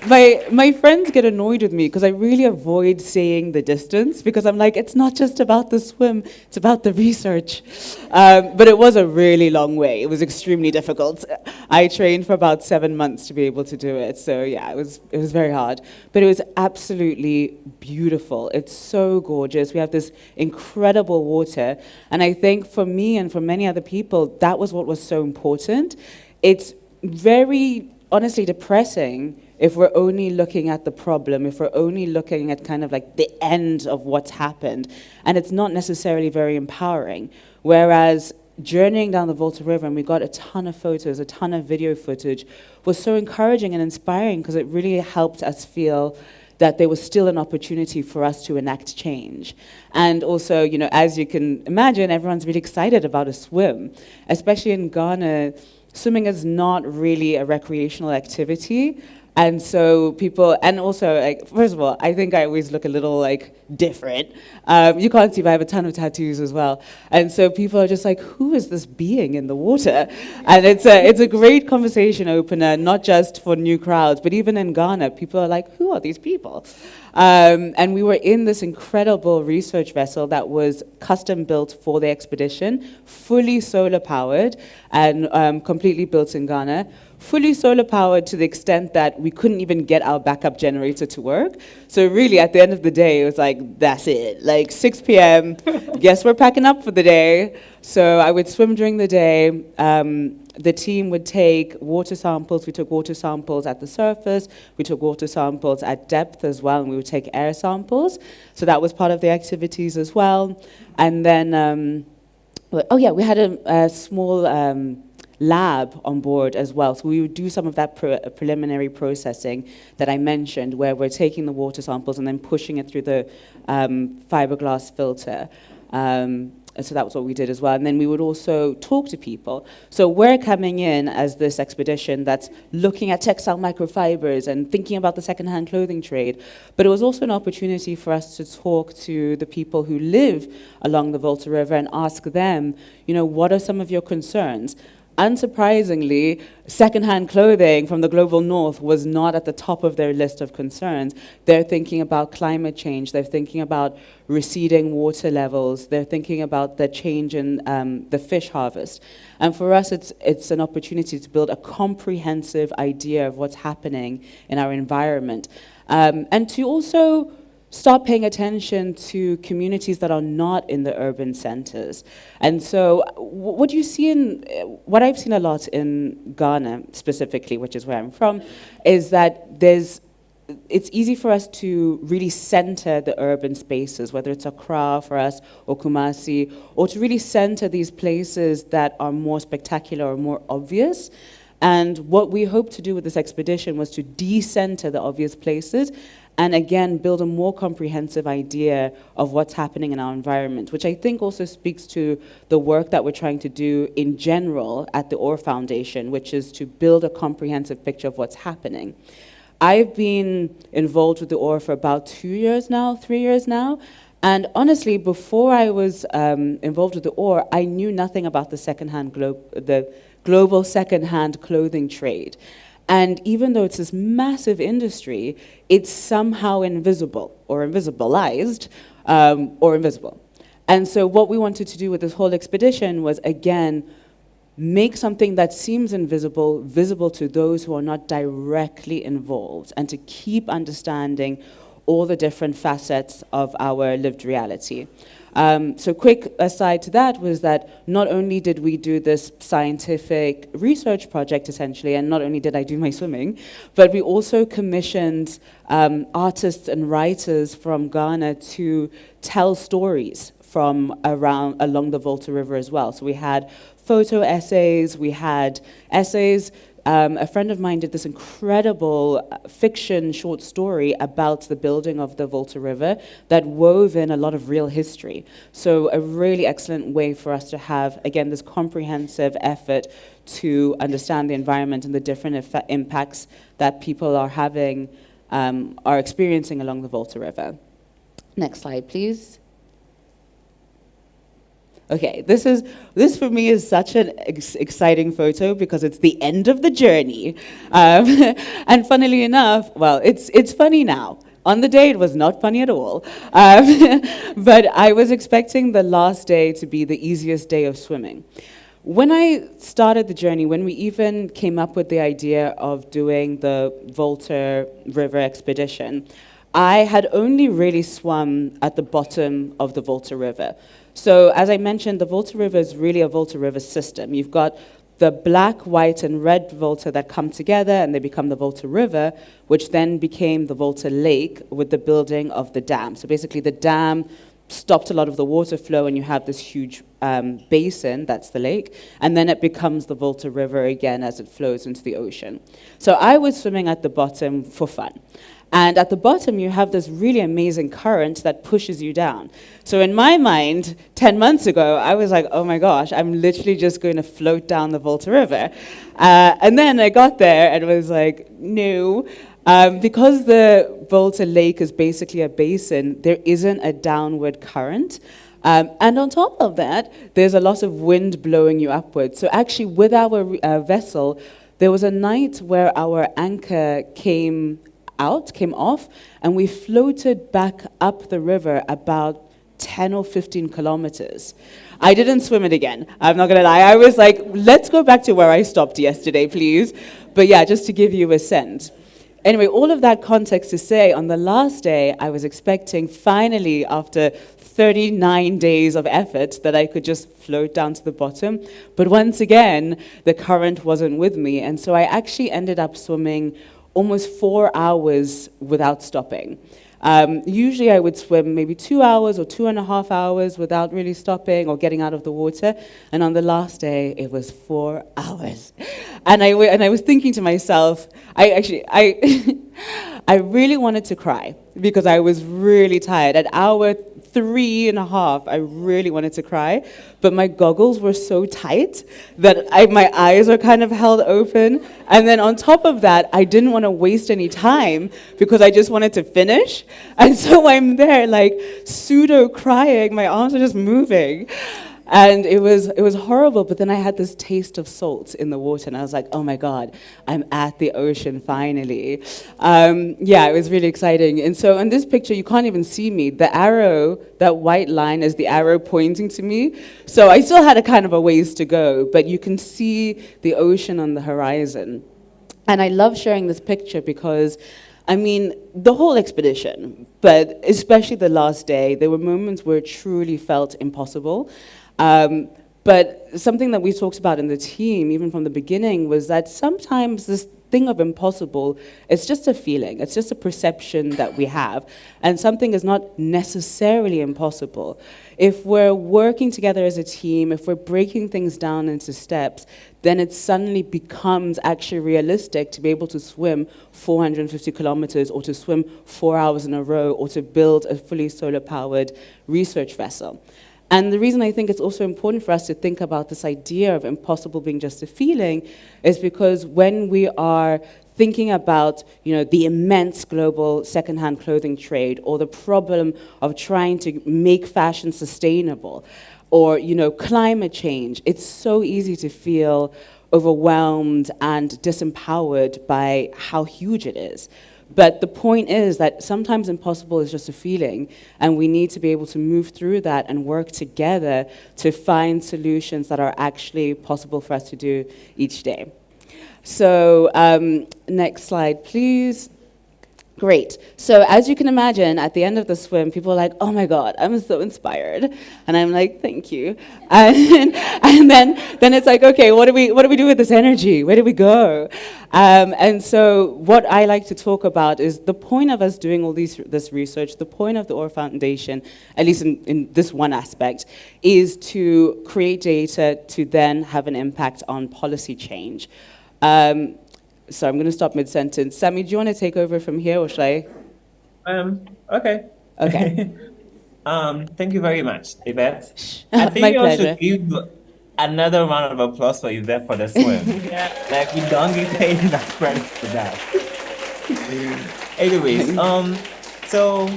My friends get annoyed with me because I really avoid saying the distance because I'm like, it's not just about the swim, it's about the research. But it was a really long way. It was extremely difficult. I trained for about 7 months to be able to do it. So yeah, it was very hard. But it was absolutely beautiful. It's so gorgeous. We have this incredible water. And I think for me and for many other people, that was what was so important. It's very honestly depressing if we're only looking at the problem, if we're only looking at kind of like the end of what's happened, and it's not necessarily very empowering. Whereas journeying down the Volta River, and we got a ton of photos, a ton of video footage, was so encouraging and inspiring because it really helped us feel that there was still an opportunity for us to enact change. And also, as you can imagine, everyone's really excited about a swim, especially in Ghana. Swimming is not really a recreational activity. And so people, and also, first of all, I think I always look a little, different. You can't see, but I have a ton of tattoos as well. And so people are just like, who is this being in the water? And it's a great conversation opener, not just for new crowds, but even in Ghana, people are like, who are these people? And we were in this incredible research vessel that was custom built for the expedition, fully solar powered and completely built in Ghana. Fully solar powered to the extent that we couldn't even get our backup generator to work. So really, at the end of the day, it was like, that's it. 6 p.m., guess we're packing up for the day. So I would swim during the day. The team would take water samples. We took water samples at the surface. We took water samples at depth as well, and we would take air samples. So that was part of the activities as well. And then, we had a small lab on board as well. So we would do some of that preliminary processing that I mentioned, where we're taking the water samples and then pushing it through the fiberglass filter. So that was what we did as well. And then we would also talk to people. So we're coming in as this expedition that's looking at textile microfibers and thinking about the secondhand clothing trade. But it was also an opportunity for us to talk to the people who live along the Volta River and ask them, what are some of your concerns? Unsurprisingly, secondhand clothing from the global north was not at the top of their list of concerns. They're thinking about climate change. They're thinking about receding water levels. They're thinking about the change in the fish harvest. And for us, it's an opportunity to build a comprehensive idea of what's happening in our environment. And to also start paying attention to communities that are not in the urban centers. And so what what I've seen a lot in Ghana specifically, which is where I'm from, is that it's easy for us to really center the urban spaces, whether it's Accra for us or Kumasi, or to really center these places that are more spectacular or more obvious. And what we hope to do with this expedition was to decenter the obvious places and again, build a more comprehensive idea of what's happening in our environment, which I think also speaks to the work that we're trying to do in general at the OR Foundation, which is to build a comprehensive picture of what's happening. I've been involved with the OR for about 3 years now, And honestly, before I was involved with the ore, I knew nothing about the global secondhand clothing trade. And even though it's this massive industry, it's somehow invisible or invisibilized or invisible. And so what we wanted to do with this whole expedition was, again, make something that seems invisible visible to those who are not directly involved, and to keep understanding all the different facets of our lived reality. So quick aside to that was that not only did we do this scientific research project, essentially, and not only did I do my swimming, but we also commissioned artists and writers from Ghana to tell stories from along the Volta River as well. So we had photo essays, we had essays. A friend of mine did this incredible fiction short story about the building of the Volta River that wove in a lot of real history. So a really excellent way for us to have, again, this comprehensive effort to understand the environment and the different impacts that people are having, are experiencing along the Volta River. Next slide, please. Okay, this for me is such an exciting photo because it's the end of the journey. And funnily enough, well, it's funny now. On the day, it was not funny at all. But I was expecting the last day to be the easiest day of swimming. When I started the journey, when we even came up with the idea of doing the Volta River expedition, I had only really swum at the bottom of the Volta River. So as I mentioned, the Volta River is really a Volta River system. You've got the black, white, and red Volta that come together and they become the Volta River, which then became the Volta Lake with the building of the dam. So basically the dam stopped a lot of the water flow and you have this huge basin, that's the lake, and then it becomes the Volta River again as it flows into the ocean. So I was swimming at the bottom for fun. And at the bottom, you have this really amazing current that pushes you down. So in my mind, 10 months ago, I was like, oh my gosh, I'm literally just going to float down the Volta River. And then I got there and was like, no. Because the Volta Lake is basically a basin, there isn't a downward current. And on top of that, there's a lot of wind blowing you upwards. So actually, with our vessel, there was a night where our anchor came off, and we floated back up the river about 10 or 15 kilometers. I didn't swim it again. I'm not gonna lie. I was like, let's go back to where I stopped yesterday, please. But yeah, just to give you a sense. Anyway, all of that context to say, on the last day, I was expecting finally, after 39 days of effort, that I could just float down to the bottom. But once again, the current wasn't with me. And so I actually ended up swimming almost 4 hours without stopping. Usually I would swim maybe 2 hours or 2.5 hours without really stopping or getting out of the water. And on the last day, it was 4 hours. And I was thinking to myself, I really wanted to cry because I was really tired. At hour 3.5, I really wanted to cry, but my goggles were so tight that my eyes were kind of held open. And then on top of that, I didn't want to waste any time because I just wanted to finish. And so I'm there like pseudo crying, my arms are just moving. And it was horrible, but then I had this taste of salt in the water, and I was like, oh my God, I'm at the ocean finally. Yeah, it was really exciting. And so in this picture, you can't even see me. The arrow, that white line is the arrow pointing to me. So I still had a kind of a ways to go, but you can see the ocean on the horizon. And I love sharing this picture because I mean, the whole expedition, but especially the last day, there were moments where it truly felt impossible. But something that we talked about in the team, even from the beginning, was that sometimes this thing of impossible, it's just a feeling, it's just a perception that we have, and something is not necessarily impossible. If we're working together as a team, if we're breaking things down into steps, then it suddenly becomes actually realistic to be able to swim 450 kilometers or to swim 4 hours in a row or to build a fully solar-powered research vessel. And the reason I think it's also important for us to think about this idea of impossible being just a feeling is because when we are thinking about, the immense global secondhand clothing trade, or the problem of trying to make fashion sustainable, or, climate change, it's so easy to feel overwhelmed and disempowered by how huge it is. But the point is that sometimes impossible is just a feeling, and we need to be able to move through that and work together to find solutions that are actually possible for us to do each day. So next slide, please. Great. So as you can imagine, at the end of the swim, people are like, oh my God, I'm so inspired. And I'm like, thank you. And then it's like, okay, what do we do with this energy? Where do we go? And so what I like to talk about is the point of us doing all this research, the point of the OR Foundation, at least in this one aspect, is to create data to then have an impact on policy change. So I'm going to stop mid-sentence. Sammy, do you want to take over from here, or should I? Okay. Okay. Thank you very much, Yvette. I think My you all pleasure. should give another round of applause for Yvette for the swim. Like, we don't get paid enough credit for that. Anyways, so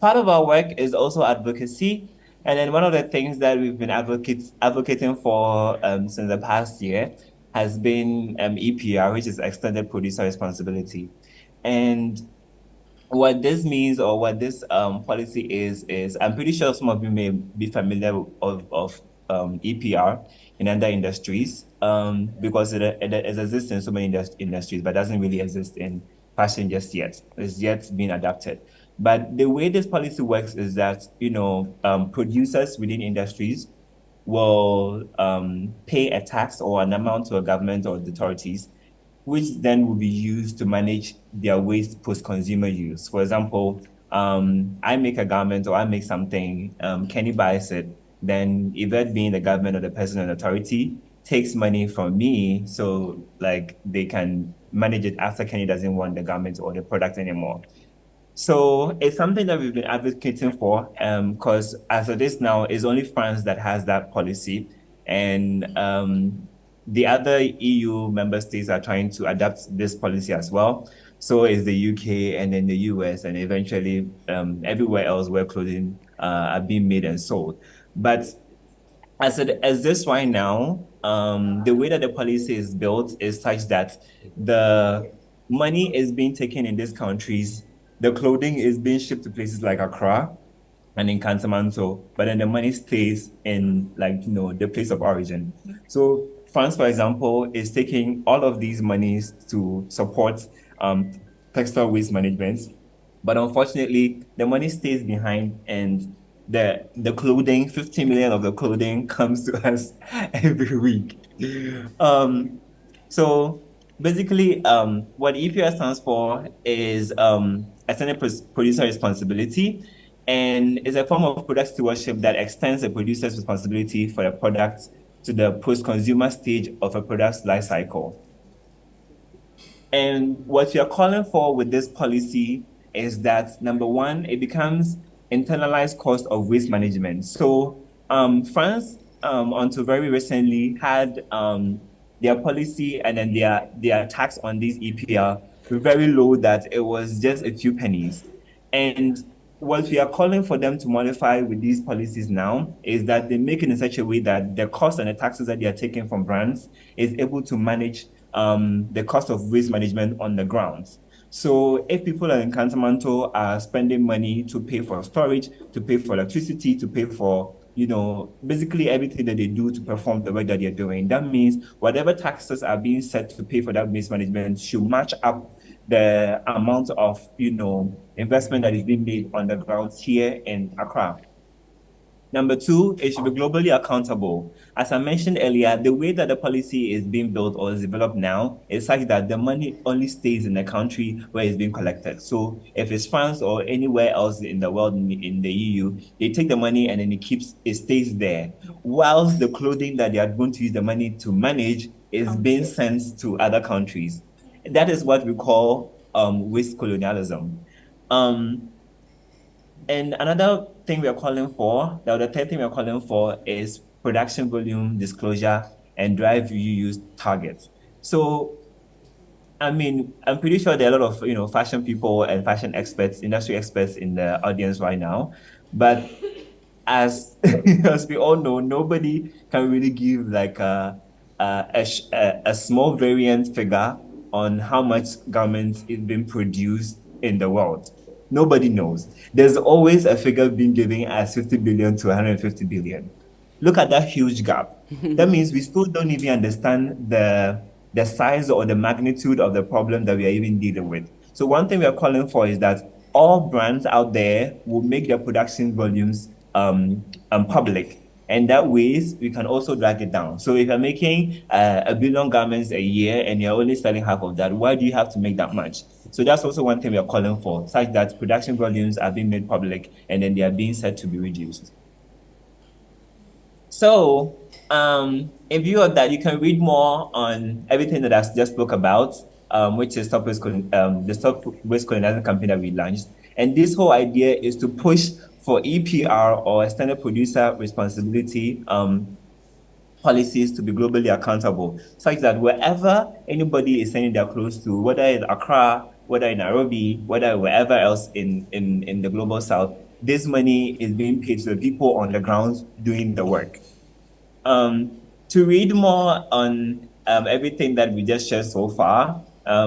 part of our work is also advocacy. And then one of the things that we've been advocating for since the past year has been EPR, which is Extended Producer Responsibility. And what this means, or what this policy is I'm pretty sure some of you may be familiar of EPR in other industries, because it exists in so many industries, but doesn't really exist in fashion just yet. It's yet being adapted. But the way this policy works is that, producers within industries will pay a tax or an amount to a government or the authorities, which then will be used to manage their waste post-consumer use. For example, I make a garment or I make something, Kenny buys it, then Yvette, being the government or the person or the authority, takes money from me, so like they can manage it after Kenny doesn't want the garment or the product anymore. So it's something that we've been advocating for, because as of this now, it's only France that has that policy, and the other EU member states are trying to adapt this policy as well. So is the UK, and then the US, and eventually everywhere else where clothing are being made and sold. But as this right now, the way that the policy is built is such that the money is being taken in these countries, the clothing is being shipped to places like Accra and in Cantamanto, but then the money stays in, like, the place of origin. So France, for example, is taking all of these monies to support textile waste management, but unfortunately, the money stays behind, and the clothing, 15 million of the clothing comes to us every week. So basically, what EPR stands for is extended producer responsibility, and is a form of product stewardship that extends the producer's responsibility for the product to the post-consumer stage of a product's life cycle. And what we are calling for with this policy is that, number one, it becomes internalized cost of waste management. So France, until very recently, had their policy and then their tax on these EPR very low, that it was just a few pennies. And what we are calling for them to modify with these policies now is that they make it in such a way that the cost and the taxes that they are taking from brands is able to manage the cost of waste management on the ground. So if people in Cantamanto are spending money to pay for storage, to pay for electricity, to pay for, basically everything that they do to perform the work that they're doing, that means whatever taxes are being set to pay for that waste management should match up the amount of, investment that is being made on the ground here in Accra. Number two, it should be globally accountable. As I mentioned earlier, the way that the policy is being built or is developed now is such that the money only stays in the country where it's being collected. So if it's France or anywhere else in the world, in the EU, they take the money and then it stays there, whilst the clothing that they are going to use the money to manage is being sent to other countries. That is what we call waste colonialism. And another thing we are calling for, the third thing we are calling for, is production volume disclosure and drive reuse targets. So, I mean, I'm pretty sure there are a lot of, fashion people and fashion experts, industry experts in the audience right now. But as as we all know, nobody can really give like a small variant figure on how much garments is being produced in the world. Nobody knows. There's always a figure being given as 50 billion to 150 billion. Look at that huge gap. That means we still don't even understand the size or the magnitude of the problem that we are even dealing with. So one thing we are calling for is that all brands out there will make their production volumes public. And that ways we can also drag it down. So if you're making 1 billion garments a year and you're only selling half of that, why do you have to make that much? So that's also one thing we are calling for, such that production volumes are being made public and then they are being said to be reduced. So, in view of that, you can read more on everything that I just spoke about, which is the Stop Waste Colonizing campaign that we launched. And this whole idea is to push for EPR, or extended producer responsibility, policies to be globally accountable, such that wherever anybody is sending their clothes to, whether in Accra, whether in Nairobi, whether wherever else in the global south, this money is being paid to the people on the ground doing the work. To read more on everything that we just shared so far,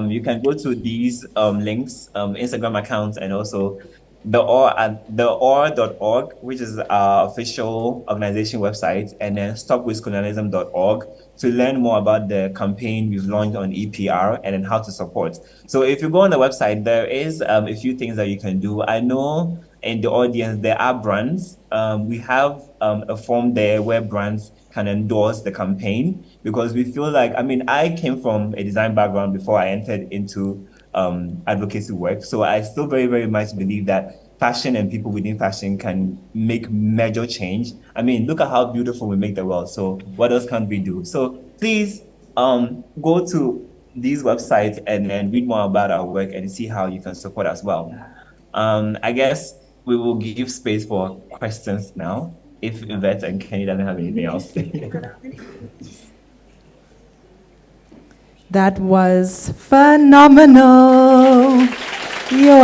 you can go to these links, Instagram accounts, and also the or.org, which is our official organization website, and then stopwastecolonialism.org to learn more about the campaign we've launched on EPR and then how to support. So if you go on the website, there is a few things that you can do. I know in the audience there are brands. We have a form there where brands can endorse the campaign, because we feel like, I came from a design background before I entered into advocacy work. So I still very, very much believe that fashion and people within fashion can make major change. Look at how beautiful we make the world. So what else can we do? So please go to these websites and then read more about our work and see how you can support as well. I guess we will give space for questions now, if Yvette and Kenny doesn't have anything else. That was phenomenal. Yo.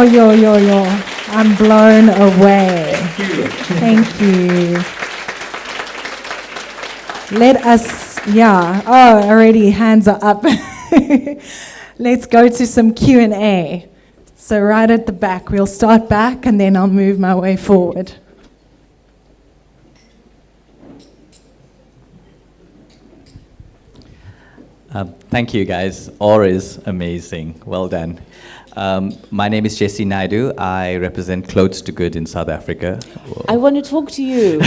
I'm blown away. Thank you. Let us, already hands are up. Let's go to some Q&A. So right at the back, we'll start back and then I'll move my way forward. Thank you, guys. All is amazing. Well done. My name is Jesse Naidu. I represent Clothes to Good in South Africa. Whoa. I want to talk to you.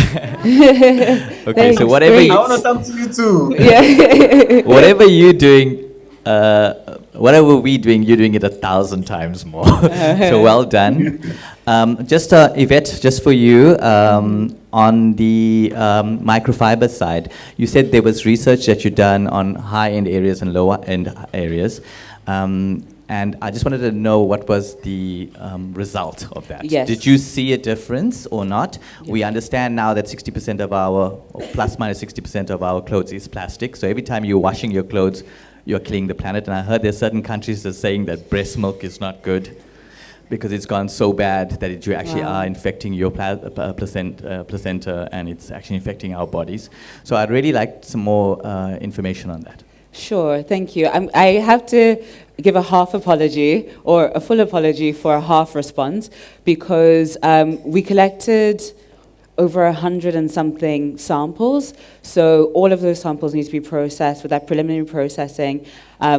Okay, so whatever I want to talk to you too. Yeah. whatever you're doing, whatever we're doing, you're doing it 1,000 times more. So well done. Yvette, just for you, on the microfiber side, you said there was research that you've done on high-end areas and lower-end areas. And I just wanted to know what was the result of that. Yes. Did you see a difference or not? Yes. We understand now that 60% of our, or plus minus 60% of our clothes is plastic. So every time you're washing your clothes, you're killing the planet. And I heard there's certain countries that are saying that breast milk is not good because it's gone so bad that you actually are infecting your placenta, and it's actually infecting our bodies. So I'd really like some more information on that. Sure, thank you. I have to give a half apology, or a full apology for a half response, because we collected over 100 and something samples. So all of those samples need to be processed with that preliminary processing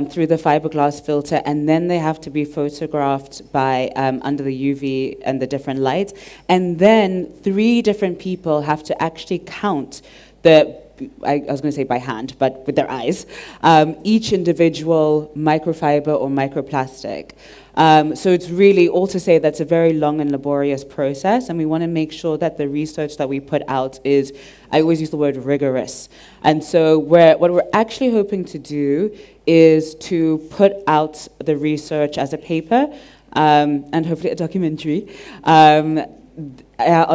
through the fiberglass filter, and then they have to be photographed by under the UV and the different lights. And then 3 different people have to actually count I was going to say by hand, but with their eyes, each individual microfiber or microplastic. So it's really all to say that's a very long and laborious process, and we want to make sure that the research that we put out is, I always use the word rigorous. And so what we're actually hoping to do is to put out the research as a paper, and hopefully a documentary, on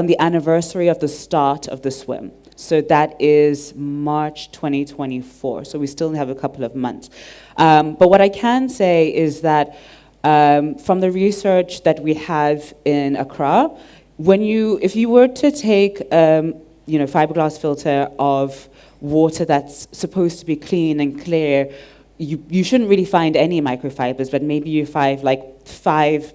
the anniversary of the start of the swim. So that is March 2024. So we still have a couple of months. But what I can say is that from the research that we have in Accra, if you were to take fiberglass filter of water that's supposed to be clean and clear, you shouldn't really find any microfibers, but maybe you find like 5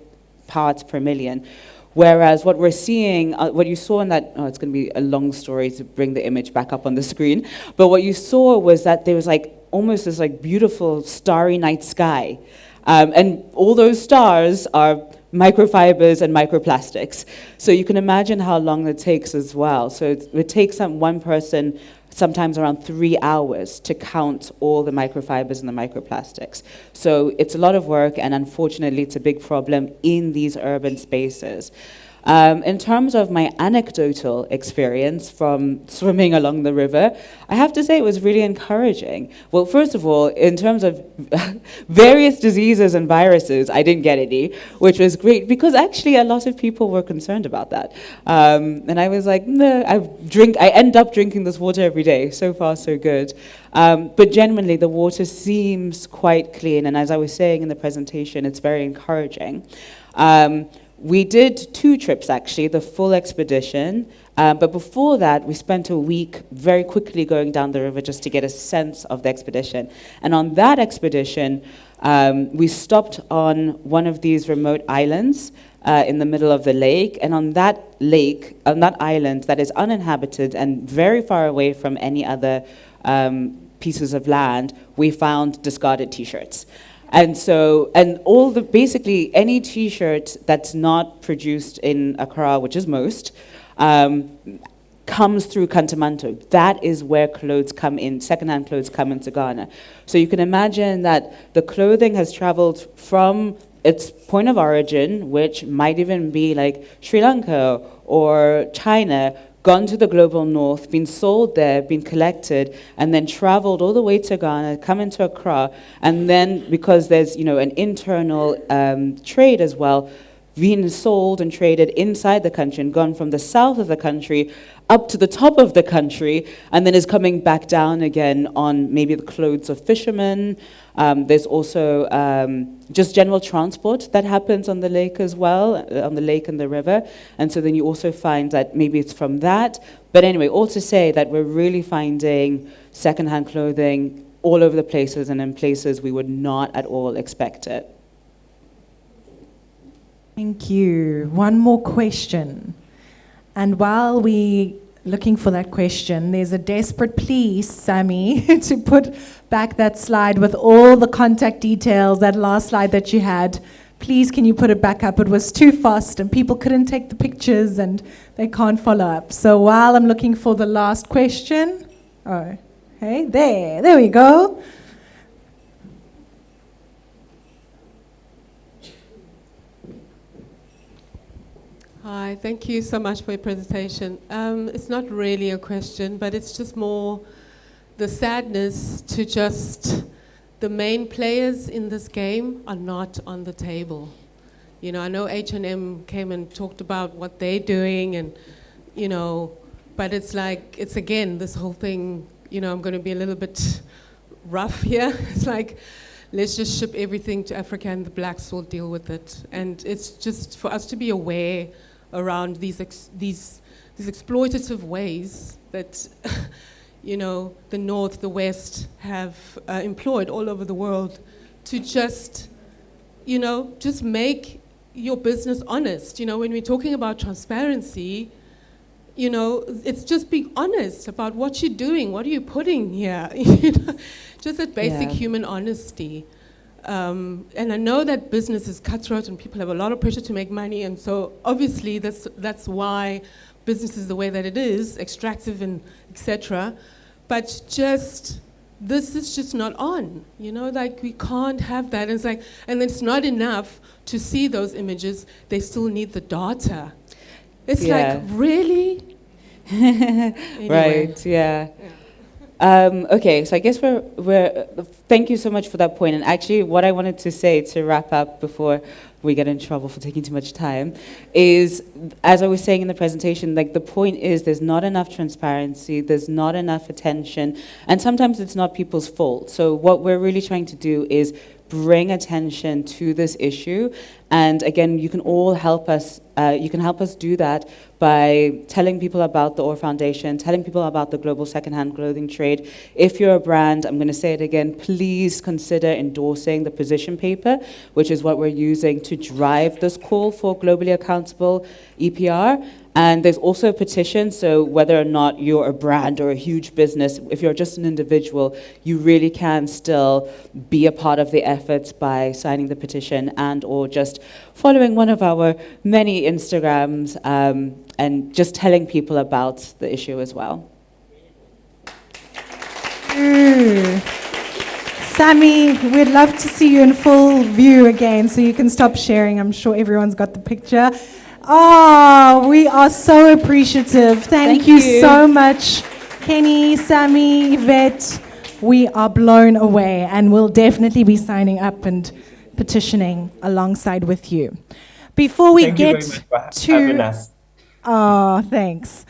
parts per million. Whereas what we're seeing, what you saw in that, it's going to be a long story to bring the image back up on the screen, but what you saw was that there was like almost this like beautiful starry night sky. And all those stars are microfibers and microplastics. So you can imagine how long it takes as well. So it takes one person sometimes around 3 hours to count all the microfibers and the microplastics. So it's a lot of work, and unfortunately it's a big problem in these urban spaces. In terms of my anecdotal experience from swimming along the river, I have to say it was really encouraging. Well, first of all, in terms of various diseases and viruses, I didn't get any, which was great because actually a lot of people were concerned about that. And I was like, no, I end up drinking this water every day. So far, so good. But genuinely, the water seems quite clean. And as I was saying in the presentation, it's very encouraging. We did 2 trips, actually, the full expedition. But before that, we spent a week very quickly going down the river just to get a sense of the expedition. And on that expedition, we stopped on one of these remote islands in the middle of the lake. And on that island that is uninhabited and very far away from any other pieces of land, we found discarded T-shirts. And basically any T-shirt that's not produced in Accra, which is most, comes through Kantamanto. That is where clothes come in, secondhand clothes come into Ghana. So you can imagine that the clothing has traveled from its point of origin, which might even be like Sri Lanka or China, gone to the global north, been sold there, been collected, and then traveled all the way to Ghana, come into Accra, and then because there's an internal trade as well, being sold and traded inside the country and gone from the south of the country up to the top of the country, and then is coming back down again on maybe the clothes of fishermen. There's also just general transport that happens on the lake as well, on the lake and the river. And so then you also find that maybe it's from that. But anyway, all to say that we're really finding secondhand clothing all over the places and in places we would not at all expect it. Thank you. One more question. And while we looking for that question, there's a desperate plea, Sammy, to put back that slide with all the contact details, that last slide that you had. Please, can you put it back up? It was too fast and people couldn't take the pictures and they can't follow up. So while I'm looking for the last question, there we go. Hi, thank you so much for your presentation. It's not really a question, but it's just more the sadness to just the main players in this game are not on the table. I know H&M came and talked about what they're doing and, but it's like, it's again, this whole thing, I'm going to be a little bit rough here. It's like, let's just ship everything to Africa and the blacks will deal with it. And it's just for us to be aware around these exploitative ways that the North, the West have employed all over the world to just make your business honest. When we're talking about transparency, it's just being honest about what you're doing, what are you putting here, just that basic human honesty. And I know that business is cutthroat and people have a lot of pressure to make money, and so obviously that's why business is the way that it is, extractive and etc. But this is just not on, we can't have that. And it's like, and it's not enough to see those images, they still need the data. It's like, really? Anyway. Right, yeah. Okay, so I guess thank you so much for that point. And actually, what I wanted to say to wrap up before we get in trouble for taking too much time is, as I was saying in the presentation, like the point is there's not enough transparency, there's not enough attention, and sometimes it's not people's fault. So what we're really trying to do is bring attention to this issue. And again, you can all help us. You can help us do that by telling people about the OR Foundation, telling people about the global secondhand clothing trade. If you're a brand, I'm going to say it again, please consider endorsing the position paper, which is what we're using to drive this call for globally accountable EPR. And there's also a petition, so whether or not you're a brand or a huge business, if you're just an individual, you really can still be a part of the efforts by signing the petition and or just following one of our many Instagrams and just telling people about the issue as well. Sammy, we'd love to see you in full view again, so you can stop sharing. I'm sure everyone's got the picture. Oh, we are so appreciative. Thank you so much, Kenny, Sammy, Yvette. We are blown away, and we'll definitely be signing up and petitioning alongside with you. Before we Thank you get very much for to having us. Oh, thanks.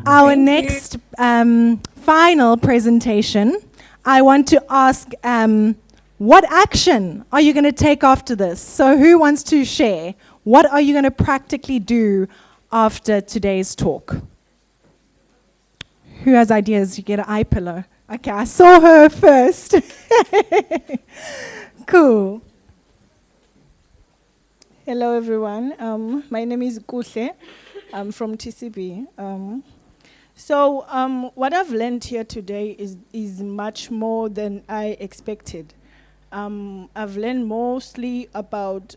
Our next final presentation, I want to ask, what action are you going to take after this? So who wants to share? What are you going to practically do after today's talk? Who has ideas? You get an eye pillow. Okay, I saw her first. Cool. Hello, everyone. My name is Kuhle. I'm from TCB. What I've learned here today is much more than I expected. I've learned mostly about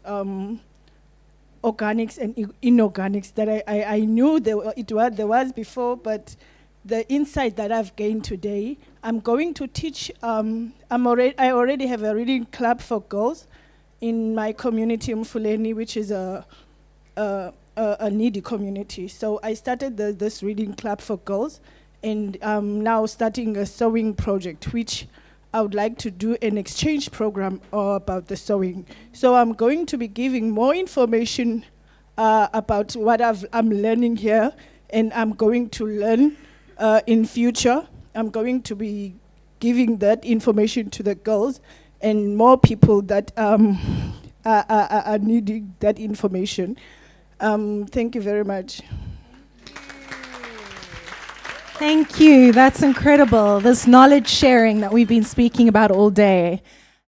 organics and inorganics that I knew there was before, but the insight that I've gained today, I'm going to teach. I already have a reading club for girls in my community, Mfuleni, which is a needy community. So I started this reading club for girls, and I'm now starting a sewing project, which I would like to do an exchange program about the sewing. So I'm going to be giving more information about what I'm learning here, and I'm going to learn in future. I'm going to be giving that information to the girls and more people that are needing that information. Thank you very much. Thank you. That's incredible. This knowledge sharing that we've been speaking about all day.